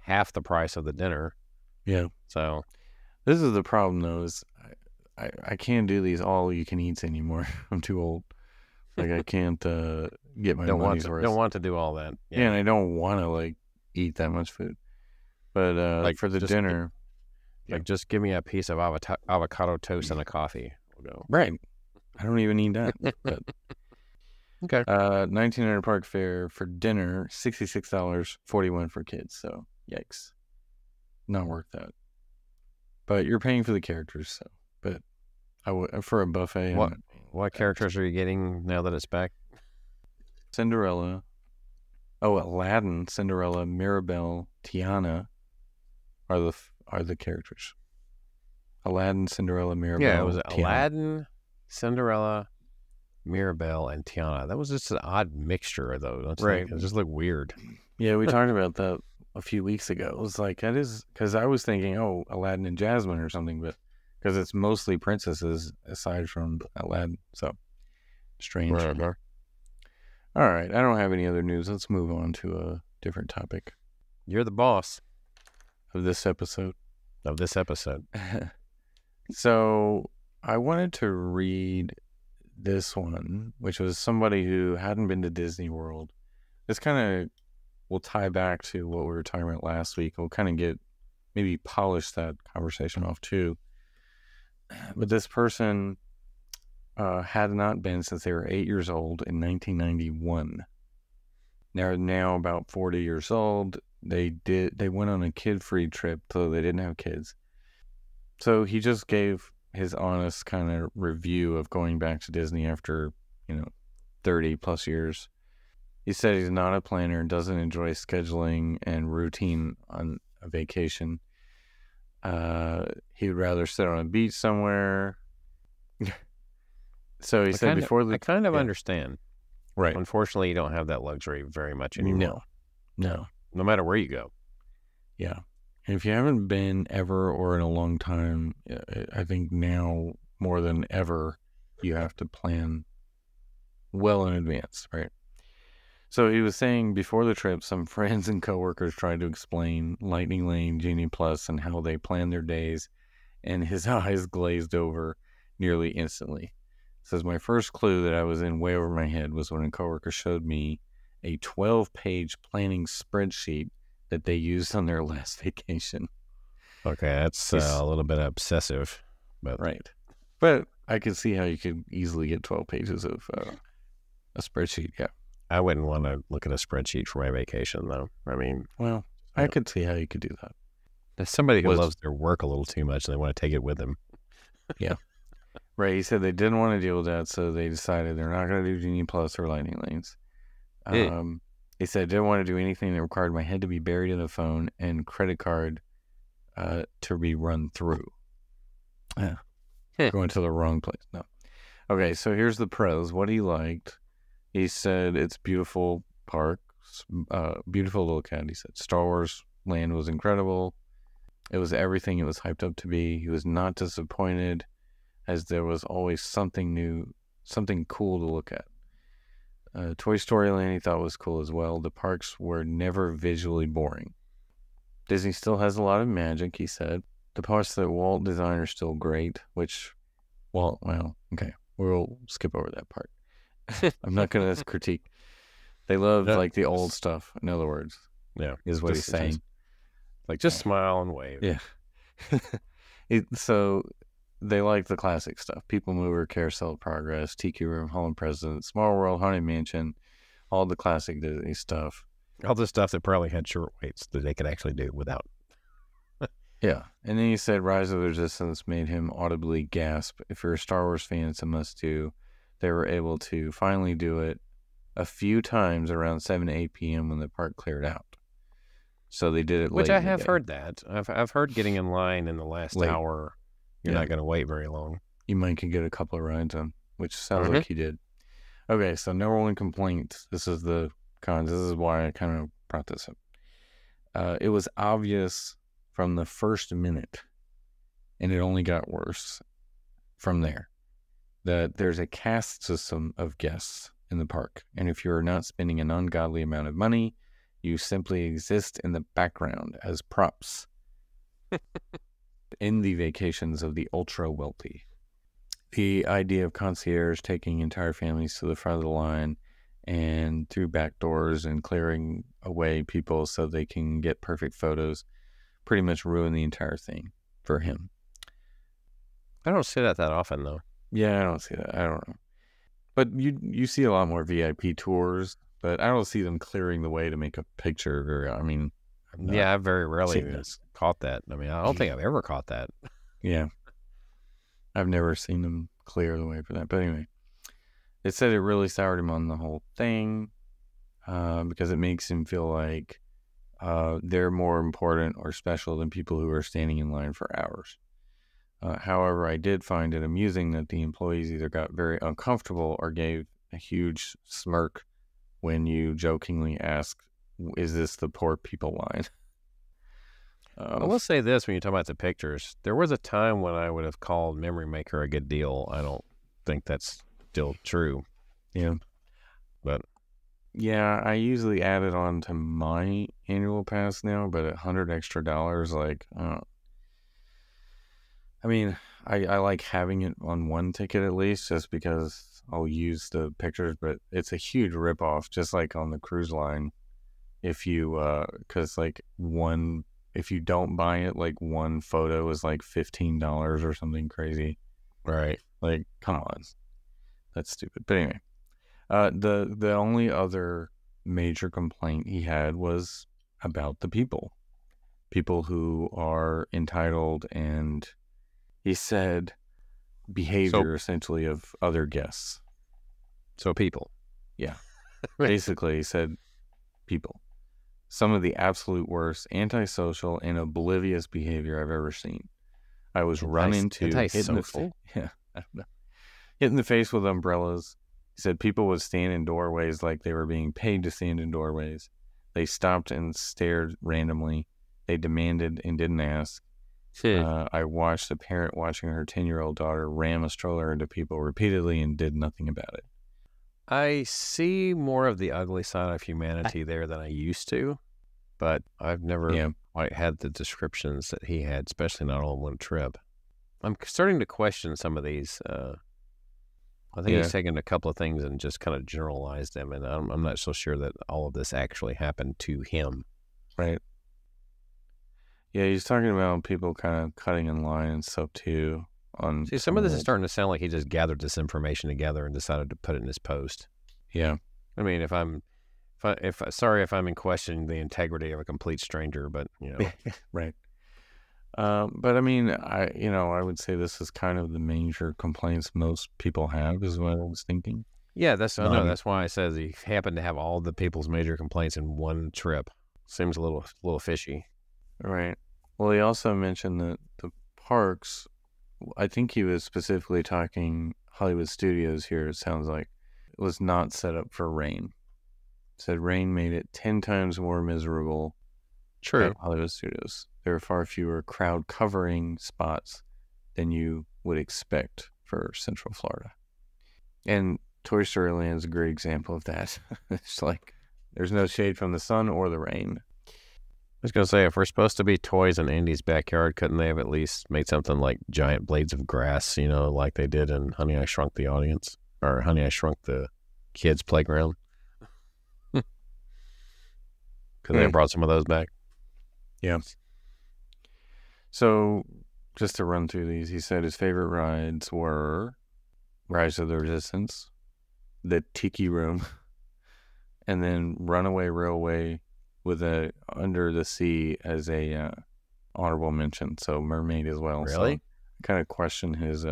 S2: half the price of the dinner.
S1: Yeah.
S2: So.
S1: This is the problem, though, is I can't do these all-you-can-eats anymore. I'm too old. Like, I can't get my money's worth.
S2: Don't want to do all that.
S1: Yeah, and I don't want to, eat that much food. But for the dinner...
S2: just give me a piece of avocado toast and a coffee. We'll go.
S1: Right. I don't even need that. But
S2: okay.
S1: 1900 Park Fair for dinner, $66, $41 for kids. So, yikes. Not worth that. But you're paying for the characters, so. But for a buffet...
S2: What characters are you getting now that it's back?
S1: Cinderella. Oh, Aladdin, Cinderella, Mirabelle, Tiana are the characters. Aladdin, Cinderella, Mirabelle.
S2: Yeah, it was
S1: Tiana.
S2: Aladdin, Cinderella, Mirabelle, and Tiana. That was just an odd mixture of those. Don't you think? It just looked weird.
S1: Yeah, we talked about that a few weeks ago. It was like, that is, because I was thinking, Aladdin and Jasmine or something, but because it's mostly princesses aside from Aladdin. So, strange.
S2: Right.
S1: All right, I don't have any other news. Let's move on to a different topic.
S2: You're the boss
S1: of this episode. So, I wanted to read this one, which was somebody who hadn't been to Disney World. This kind of will tie back to what we were talking about last week. We'll kind of maybe polish that conversation off too. But this person had not been since they were 8 years old in 1991. They're now about 40 years old. They went on a kid-free trip, so they didn't have kids. So he just gave his honest kind of review of going back to Disney after, 30 plus years. He said he's not a planner and doesn't enjoy scheduling and routine on a vacation. He would rather sit on a beach somewhere. So he said I
S2: kind of understand.
S1: Right.
S2: Unfortunately, you don't have that luxury very much anymore.
S1: No.
S2: No matter where you go.
S1: Yeah. And if you haven't been ever or in a long time, I think now more than ever, you have to plan well in advance, right? So he was saying before the trip, some friends and coworkers tried to explain Lightning Lane, Genie Plus, and how they plan their days, and his eyes glazed over nearly instantly. Says, my first clue that I was in way over my head was when a coworker showed me a 12-page planning spreadsheet that they used on their last vacation.
S2: Okay, that's a little bit obsessive. But.
S1: Right. But I could see how you could easily get 12 pages of a spreadsheet, yeah.
S2: I wouldn't want to look at a spreadsheet for my vacation, though. I mean...
S1: Well, I could see how you could do that.
S2: There's somebody who loves their work a little too much and they want to take it with them.
S1: Yeah. Right. He said they didn't want to deal with that, so they decided they're not going to do Genie Plus or Lightning Lanes.
S2: Eh.
S1: He said, I didn't want to do anything that required my head to be buried in the phone and credit card to be run through. Going to the wrong place. No. Okay, so here's the pros. What he liked. He said it's beautiful park, beautiful to look at. He said Star Wars Land was incredible. It was everything it was hyped up to be. He was not disappointed, as there was always something new, something cool to look at. Toy Story Land he thought was cool as well. The parks were never visually boring. Disney still has a lot of magic, he said. The parts that Walt designed are still great, which, okay, we'll skip over that part. I'm not going to critique. They love like the old stuff, in other words.
S2: Yeah.
S1: Is what he's saying.
S2: Just smile and wave.
S1: Yeah. So they like the classic stuff. People Mover, Carousel of Progress, Tiki Room, Hall of Presidents, Small World, Haunted Mansion, all the classic Disney stuff.
S2: All the stuff that probably had short waits that they could actually do without.
S1: Yeah. And then he said Rise of the Resistance made him audibly gasp. If you're a Star Wars fan, it's a must-do. They were able to finally do it a few times around 7 to 8 p.m. when the park cleared out. So they did it late.
S2: Which I have heard that. I've heard getting in line in the last hour, you're not going to wait very long.
S1: You might can get a couple of rides on, which sounds like he did. Okay, so number one complaint. This is the cons. This is why I kind of brought this up. It was obvious from the first minute, and it only got worse from there, that there's a caste system of guests in the park. And if you're not spending an ungodly amount of money, you simply exist in the background as props in the vacations of the ultra wealthy. The idea of concierge taking entire families to the front of the line and through back doors and clearing away people so they can get perfect photos pretty much ruined the entire thing for him.
S2: I don't see that often, though.
S1: Yeah, I don't see that. I don't know. But you see a lot more VIP tours, but I don't see them clearing the way to make a picture.
S2: I very rarely caught that. I mean, I don't think I've ever caught that.
S1: Yeah. I've never seen them clear the way for that. But anyway, it said it really soured him on the whole thing because it makes him feel like they're more important or special than people who are standing in line for hours. However, I did find it amusing that the employees either got very uncomfortable or gave a huge smirk when you jokingly asked, is this the poor people line?
S2: I will say this, when you talk about the pictures, there was a time when I would have called Memory Maker a good deal. I don't think that's still true.
S1: Yeah.
S2: But
S1: yeah, I usually add it on to my annual pass now, but $100 extra, I mean, I like having it on one ticket at least, just because I'll use the pictures, but it's a huge ripoff, just like on the cruise line. If you, if you don't buy it, like one photo is like $15 or something crazy.
S2: Right.
S1: Like, come on. That's stupid. But anyway, the only other major complaint he had was about the people who are entitled and he said behavior essentially of other guests.
S2: So people.
S1: Yeah. Basically, he said people. Some of the absolute worst antisocial and oblivious behavior I've ever seen. I was run into, hit in the face with umbrellas. He said people would stand in doorways like they were being paid to stand in doorways. They stopped and stared randomly. They demanded and didn't ask. I watched a parent watching her 10-year-old daughter ram a stroller into people repeatedly and did nothing about it.
S2: I see more of the ugly side of humanity there than I used to, but I've never quite had the descriptions that he had, especially not all in one trip. I'm starting to question some of these. I think he's taken a couple of things and just kind of generalized them, and I'm not so sure that all of this actually happened to him.
S1: Right. Yeah, he's talking about people kind of cutting in line and stuff too.
S2: See, some of this is starting to sound like he just gathered this information together and decided to put it in his post.
S1: Yeah.
S2: I mean, if I'm in questioning the integrity of a complete stranger, but
S1: Right. But I mean, I would say this is kind of the major complaints most people have, is what I was thinking.
S2: Yeah, I know.
S1: Um,
S2: That's why it says he happened to have all the people's major complaints in one trip. Seems a little fishy.
S1: right. Well, he also mentioned that the parks, I think he was specifically talking Hollywood Studios here, it sounds like, it was not set up for rain. Said rain made it 10 times more miserable
S2: True.
S1: at Hollywood Studios. There are far fewer crowd covering spots than you would expect for Central Florida. And Toy Story Land is a great example of that. It's like there's no shade from the sun or the rain.
S2: I was gonna say, if we're supposed to be toys in Andy's backyard, couldn't they have at least made something like giant blades of grass, like they did in Honey, I Shrunk the Audience, or Honey, I Shrunk the Kids Playground? Could they have brought some of those back?
S1: Yeah. So, just to run through these, he said his favorite rides were Rise of the Resistance, the Tiki Room, and then Runaway Railway with a Under the Sea as a honorable mention. So Mermaid as well.
S2: Really?
S1: So I kind of question his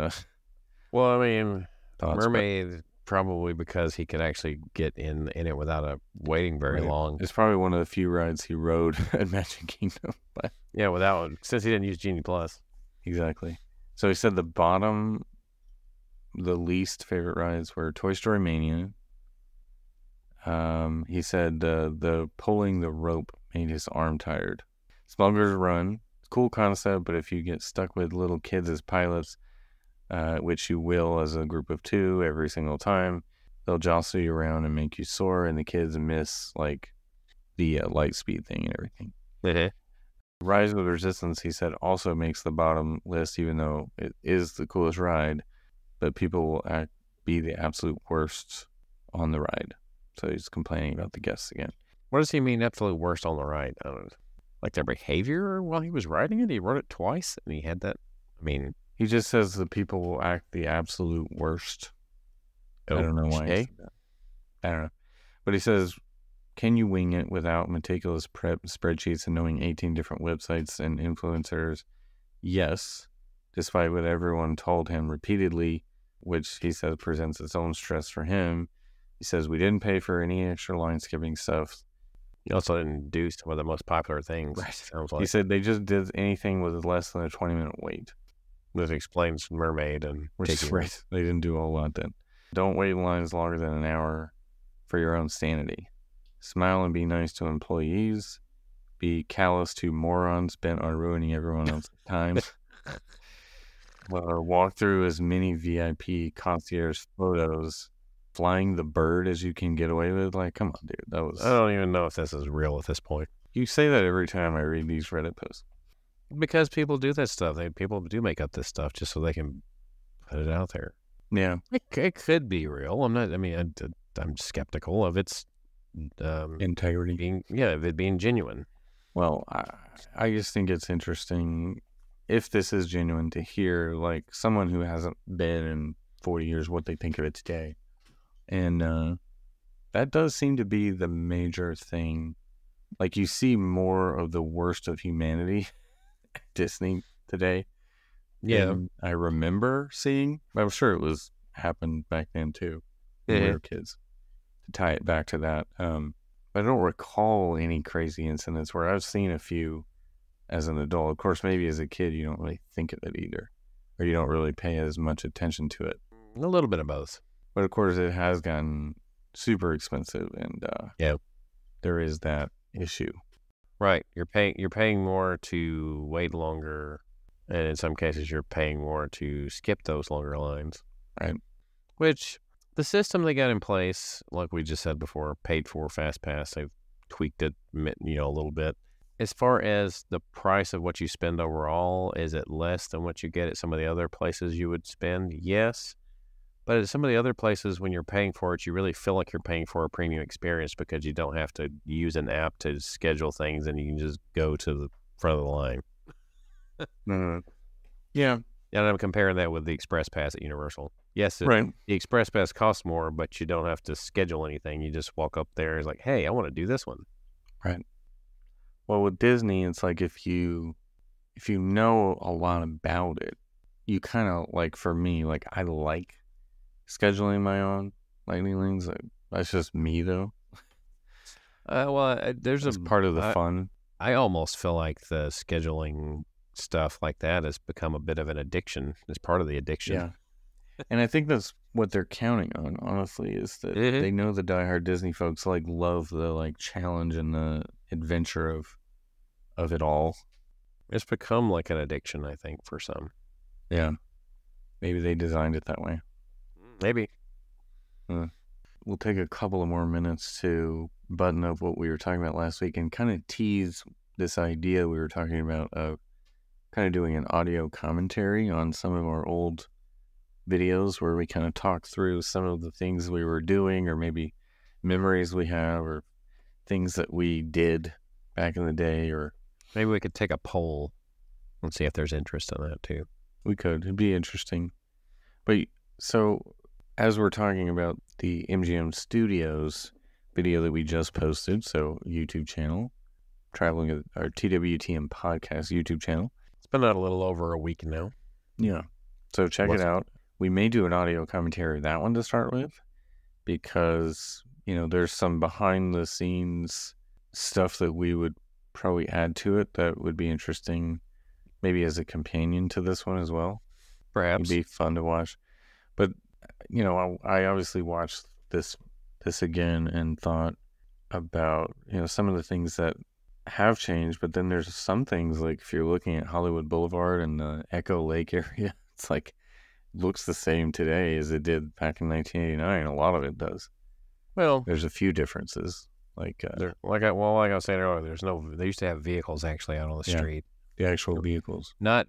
S2: Well, I mean,
S1: thoughts.
S2: Mermaid probably because he could actually get in it without waiting very long.
S1: It's probably one of the few rides he rode at Magic Kingdom. But
S2: yeah, since he didn't use Genie Plus.
S1: Exactly. So he said the least favorite rides were Toy Story Mania. He said the pulling the rope made his arm tired. Smuggler's Run, cool concept, but if you get stuck with little kids as pilots, which you will as a group of two every single time, they'll jostle you around and make you soar, and the kids miss like the light speed thing and everything.
S2: Mm-hmm.
S1: Rise of the Resistance, he said, also makes the bottom list, even though it is the coolest ride, but people will be the absolute worst on the ride. So he's complaining about the guests again.
S2: What does he mean absolute worst on the ride? I don't know. Like their behavior while he was riding it? He rode it twice and he had that. I mean,
S1: he just says the people will act the absolute worst. I don't know why he said that. I don't know. But he says, can you wing it without meticulous prep spreadsheets and knowing 18 different websites and influencers? Yes, despite what everyone told him repeatedly, which he says presents its own stress for him. He says, we didn't pay for any extra line skipping stuff.
S2: He also didn't do some of the most popular things.
S1: Right.
S2: Sounds like.
S1: He said they just did anything with less than a 20-minute wait.
S2: This explains Mermaid and
S1: Tiki. Right. They didn't do a whole lot then. Don't wait in lines longer than an hour for your own sanity. Smile and be nice to employees. Be callous to morons bent on ruining everyone else's time. Walk through as many VIP concierge photos. Flying the bird as you can get away with. Like, come on, dude.
S2: I don't even know if this is real at this point.
S1: You say that every time I read these Reddit posts.
S2: Because people do that stuff. People do make up this stuff just so they can put it out there.
S1: Yeah.
S2: It could be real. I'm skeptical of its
S1: integrity.
S2: Of it being genuine.
S1: Well, I just think it's interesting if this is genuine to hear like someone who hasn't been in 40 years what they think of it today. And that does seem to be the major thing. Like you see more of the worst of humanity at Disney today.
S2: Yeah.
S1: than I remember seeing. I'm sure it was happened back then too when we were kids. To tie it back to that. But I don't recall any crazy incidents where I've seen a few as an adult. Of course, maybe as a kid you don't really think of it either. Or you don't really pay as much attention to it.
S2: A little bit of both.
S1: But of course, it has gotten super expensive, and there is that issue.
S2: Right, you're paying more to wait longer, and in some cases, you're paying more to skip those longer lines.
S1: Right.
S2: Which the system they got in place, like we just said before, paid for Fast Pass. They've tweaked it, a little bit. As far as the price of what you spend overall, is it less than what you get at some of the other places you would spend? Yes. But at some of the other places, when you're paying for it, you really feel like you're paying for a premium experience because you don't have to use an app to schedule things and you can just go to the front of the line.
S1: Yeah.
S2: And I'm comparing that with the Express Pass at Universal. Yes,
S1: right.
S2: The Express Pass costs more, but you don't have to schedule anything. You just walk up there and it's like, hey, I want to do this one.
S1: Right. Well, with Disney, it's like if you if you know a lot about it, you kind of like, for me, like I like scheduling my own lightning lanes. Like, that's just me though.
S2: There's
S1: part of the fun.
S2: I almost feel like the scheduling stuff like that has become a bit of an addiction. It's part of the addiction.
S1: Yeah. And I think that's what they're counting on, honestly, is that they know the diehard Disney folks like love the like challenge and the adventure of it all.
S2: It's become like an addiction, I think, for some.
S1: Yeah. Maybe they designed it that way.
S2: Maybe.
S1: We'll take a couple of more minutes to button up what we were talking about last week and kind of tease this idea we were talking about of kind of doing an audio commentary on some of our old videos where we kind of talk through some of the things we were doing, or maybe memories we have, or things that we did back in the day, or
S2: maybe we could take a poll and see if there's interest in that too.
S1: We could. It'd be interesting. But so as we're talking about the MGM Studios video that we just posted, so YouTube channel, traveling with our TWTM podcast YouTube channel.
S2: It's been out a little over a week now.
S1: Yeah. So check it out. We may do an audio commentary of that one to start with, because, you know, there's some behind the scenes stuff that we would probably add to it that would be interesting, maybe as a companion to this one as well.
S2: Perhaps.
S1: It'd be fun to watch. But, you know, I obviously watched this again and thought about, you know, some of the things that have changed, but then there's some things, like if you're looking at Hollywood Boulevard and the Echo Lake area, it's like, looks the same today as it did back in 1989. A lot of it does.
S2: Well,
S1: there's a few differences. Like
S2: I was saying earlier, they used to have vehicles actually out on the street.
S1: The actual vehicles.
S2: Not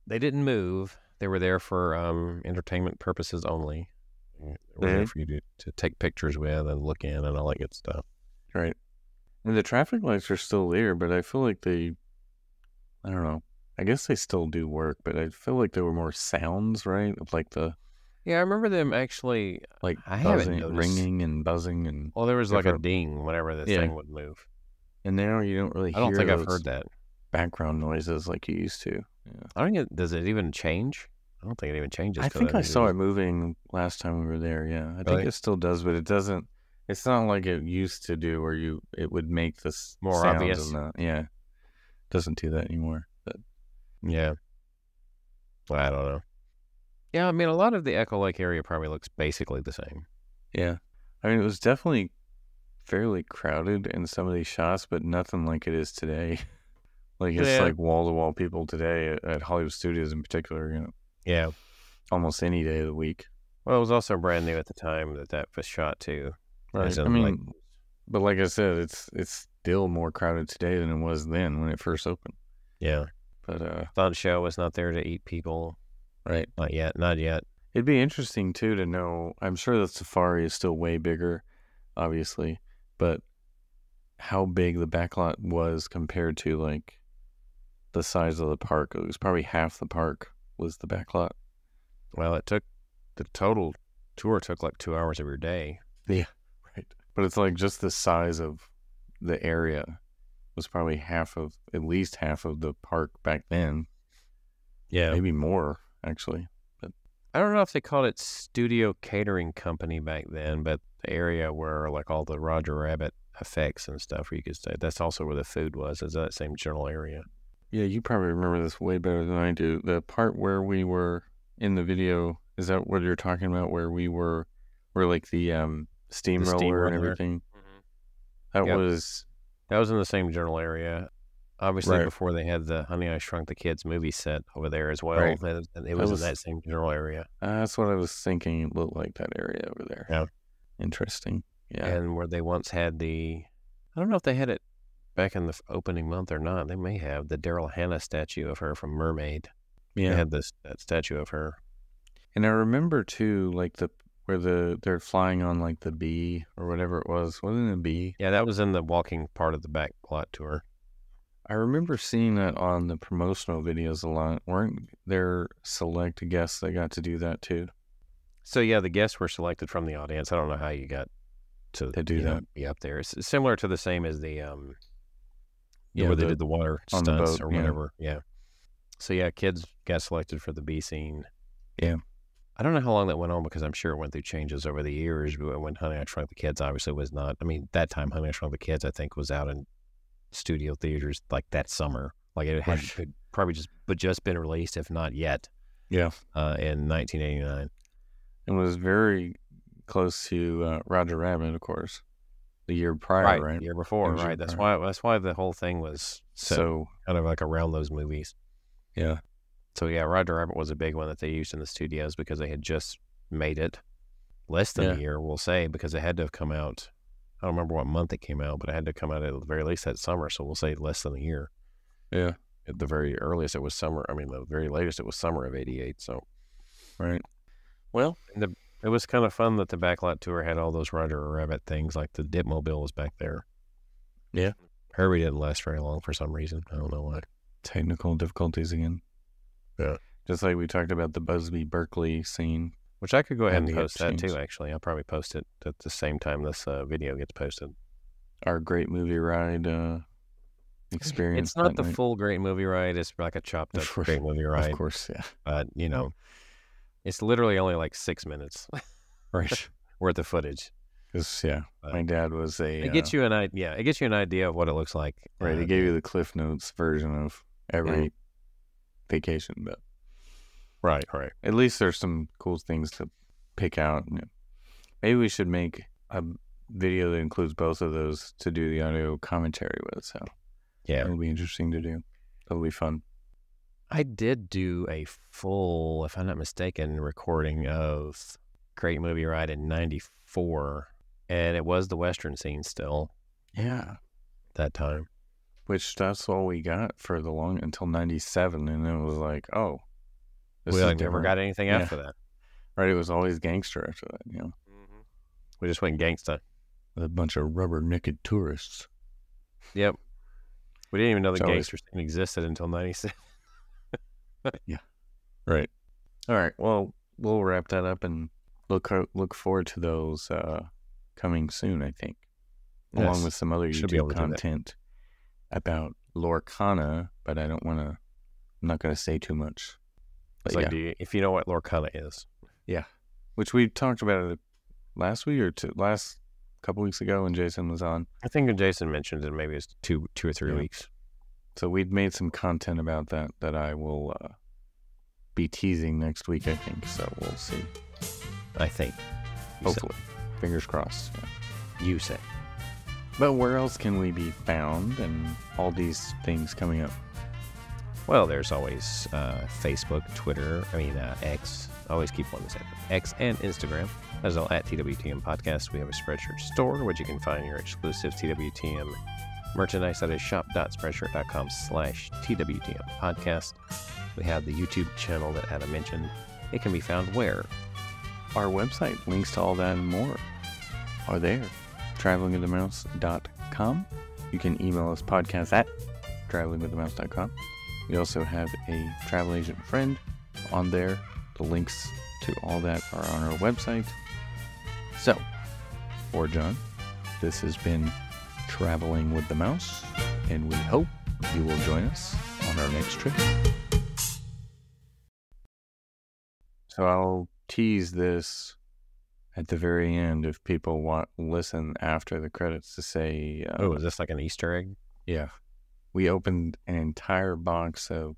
S2: they didn't move. They were there for entertainment purposes only. They were there for you to take pictures with and look in and all that good stuff.
S1: Right. And the traffic lights are still there, but I feel like I don't know. I guess they still do work, but I feel like there were more sounds, right? Of like
S2: I remember them actually,
S1: like
S2: I
S1: buzzing,
S2: haven't noticed.
S1: Ringing and buzzing and.
S2: Well, there was like a ding whenever the thing would move.
S1: And now you don't really.
S2: I don't think I've heard that
S1: background noises like you used to. Yeah.
S2: I don't think does it even change? I don't think it even changes.
S1: I think I saw it moving last time we were there. Yeah, I think it still does, but it doesn't. It's not like it used to do, where it would make this
S2: more obvious.
S1: Yeah, doesn't do that anymore. But
S2: yeah, I don't know. Yeah, I mean, a lot of the Echo Lake area probably looks basically the same.
S1: Yeah, I mean, it was definitely fairly crowded in some of these shots, but nothing like it is today. Like it's like wall to wall people today at Hollywood Studios in particular. You know.
S2: Yeah,
S1: almost any day of the week.
S2: Well, it was also brand new at the time that was shot too.
S1: Right. I mean, but like I said, it's still more crowded today than it was then when it first opened.
S2: Yeah.
S1: But
S2: Stunt show was not there to eat people.
S1: Right.
S2: Not yet.
S1: It'd be interesting too to know. I'm sure the safari is still way bigger, obviously, but how big the backlot was compared to like the size of the park. It was probably half the park was the backlot.
S2: Well, the total tour took like 2 hours of your day.
S1: Yeah, right. But it's like just the size of the area was probably at least half of the park back then.
S2: Yeah.
S1: Maybe more, actually. But
S2: I don't know if they called it Studio Catering Company back then, but the area where like all the Roger Rabbit effects and stuff where you could stay, that's also where the food was, is that same general area.
S1: Yeah, you probably remember this way better than I do. The part where we were in the video, is that what you're talking about, where we were like the steamroller and everything? Mm-hmm. That was
S2: in the same general area. Obviously, before they had the Honey, I Shrunk the Kids movie set over there as well. Right. It was in that same general area.
S1: That's what I was thinking. It looked like that area over there.
S2: Yeah.
S1: Interesting. Yeah.
S2: And where they once had I don't know if they had it back in the opening month or not. They may have the Daryl Hannah statue of her from Mermaid. Yeah. They had that statue of her.
S1: And I remember too, like where they're flying on like the bee or whatever it was. Wasn't it a bee?
S2: Yeah, that was in the walking part of the back lot tour.
S1: I remember seeing that on the promotional videos a lot. Weren't there select guests that got to do that too?
S2: So yeah, the guests were selected from the audience. I don't know how you got to do that. Be up there. It's similar to the same as the where they did the water stunts or whatever. Yeah. So yeah, kids got selected for the B scene.
S1: Yeah.
S2: I don't know how long that went on because I'm sure it went through changes over the years. But when Honey, I Shrunk the Kids obviously was not. I mean, that time Honey, I Shrunk the Kids, I think, was out in studio theaters like that summer. Like it had probably just been released, if not yet.
S1: Yeah.
S2: In 1989.
S1: It was very close to Roger Rabbit, of course, the year prior, right?
S2: The year before, right? That's why the whole thing was so kind of like around those movies.
S1: Yeah.
S2: So yeah, Roger Rabbit was a big one that they used in the studios because they had just made it less than a year, we'll say, because it had to have come out. I don't remember what month it came out, but it had to come out at the very least that summer. So we'll say less than a year.
S1: Yeah.
S2: At the very earliest, it was summer. I mean, the very latest, it was summer of '88. So,
S1: right. Well,
S2: it was kind of fun that the Backlot Tour had all those Roger Rabbit things, like the Dipmobile was back there.
S1: Yeah.
S2: Herbie didn't last very long for some reason. I don't know why.
S1: Technical difficulties again.
S2: Yeah.
S1: Just like we talked about the Busby Berkeley scene.
S2: Which I could go ahead and post that too, actually. I'll probably post it at the same time this video gets posted.
S1: Our great movie ride experience.
S2: It's not the full great movie ride. It's like a chopped up great movie ride.
S1: Of course, yeah.
S2: But, you know, it's literally only like 6 minutes
S1: right.
S2: worth of footage.
S1: Because, my dad was
S2: it gets you an idea. It gets you an idea of what it looks like.
S1: Right. They gave you the Cliff Notes version of every vacation, but
S2: right.
S1: At least there's some cool things to pick out. Maybe we should make a video that includes both of those to do the audio commentary with. So
S2: yeah,
S1: it'll be interesting to do. It'll be fun.
S2: I did do a full, if I'm not mistaken, recording of Great Movie Ride in '94, and it was the Western scene still.
S1: Yeah,
S2: that time.
S1: Which that's all we got for the long until '97, and it was like, oh,
S2: we never got anything after that.
S1: Right, it was always gangster after that. You know,
S2: we just went gangsta.
S1: A bunch of rubber-necked tourists.
S2: Yep, we didn't even know the gangster scene existed until '97.
S1: Yeah, right. All right. Well, we'll wrap that up and look forward to those coming soon. I think, along with some other YouTube content about Lorcana, but I don't want to. I'm not going to say too much.
S2: It's like, if you know what Lorcana is,
S1: which we talked about it last week or last couple weeks ago when Jason was on.
S2: I think when Jason mentioned it, maybe it's two or three weeks.
S1: So we'd made some content about that I will be teasing next week, I think. So we'll see.
S2: I think.
S1: Hopefully. Fingers crossed.
S2: Yeah. You say.
S1: But where else can we be found and all these things coming up?
S2: Well, there's always Facebook, Twitter, X. I always keep one the same. X and Instagram. As well at TWTM Podcast. We have a Spreadshirt store, which you can find your exclusive TWTM merchandise. That is shop.spreadshirt.com/TWTM Podcast. We have the YouTube channel that Adam mentioned. It can be found where?
S1: Our website. Links to all that and more are there. travelingwiththemouse.com. You can email us podcast at travelingwiththemouse.com. We also have a travel agent friend on there. The links to all that are on our website. So, for John, this has been Traveling with the Mouse, and we hope you will join us on our next trip. So I'll tease this at the very end if people listen after the credits to say...
S2: is this like an Easter egg?
S1: Yeah. We opened an entire box of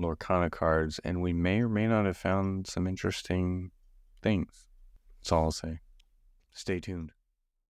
S1: Lorcana cards, and we may or may not have found some interesting things. That's all I'll say. Stay tuned.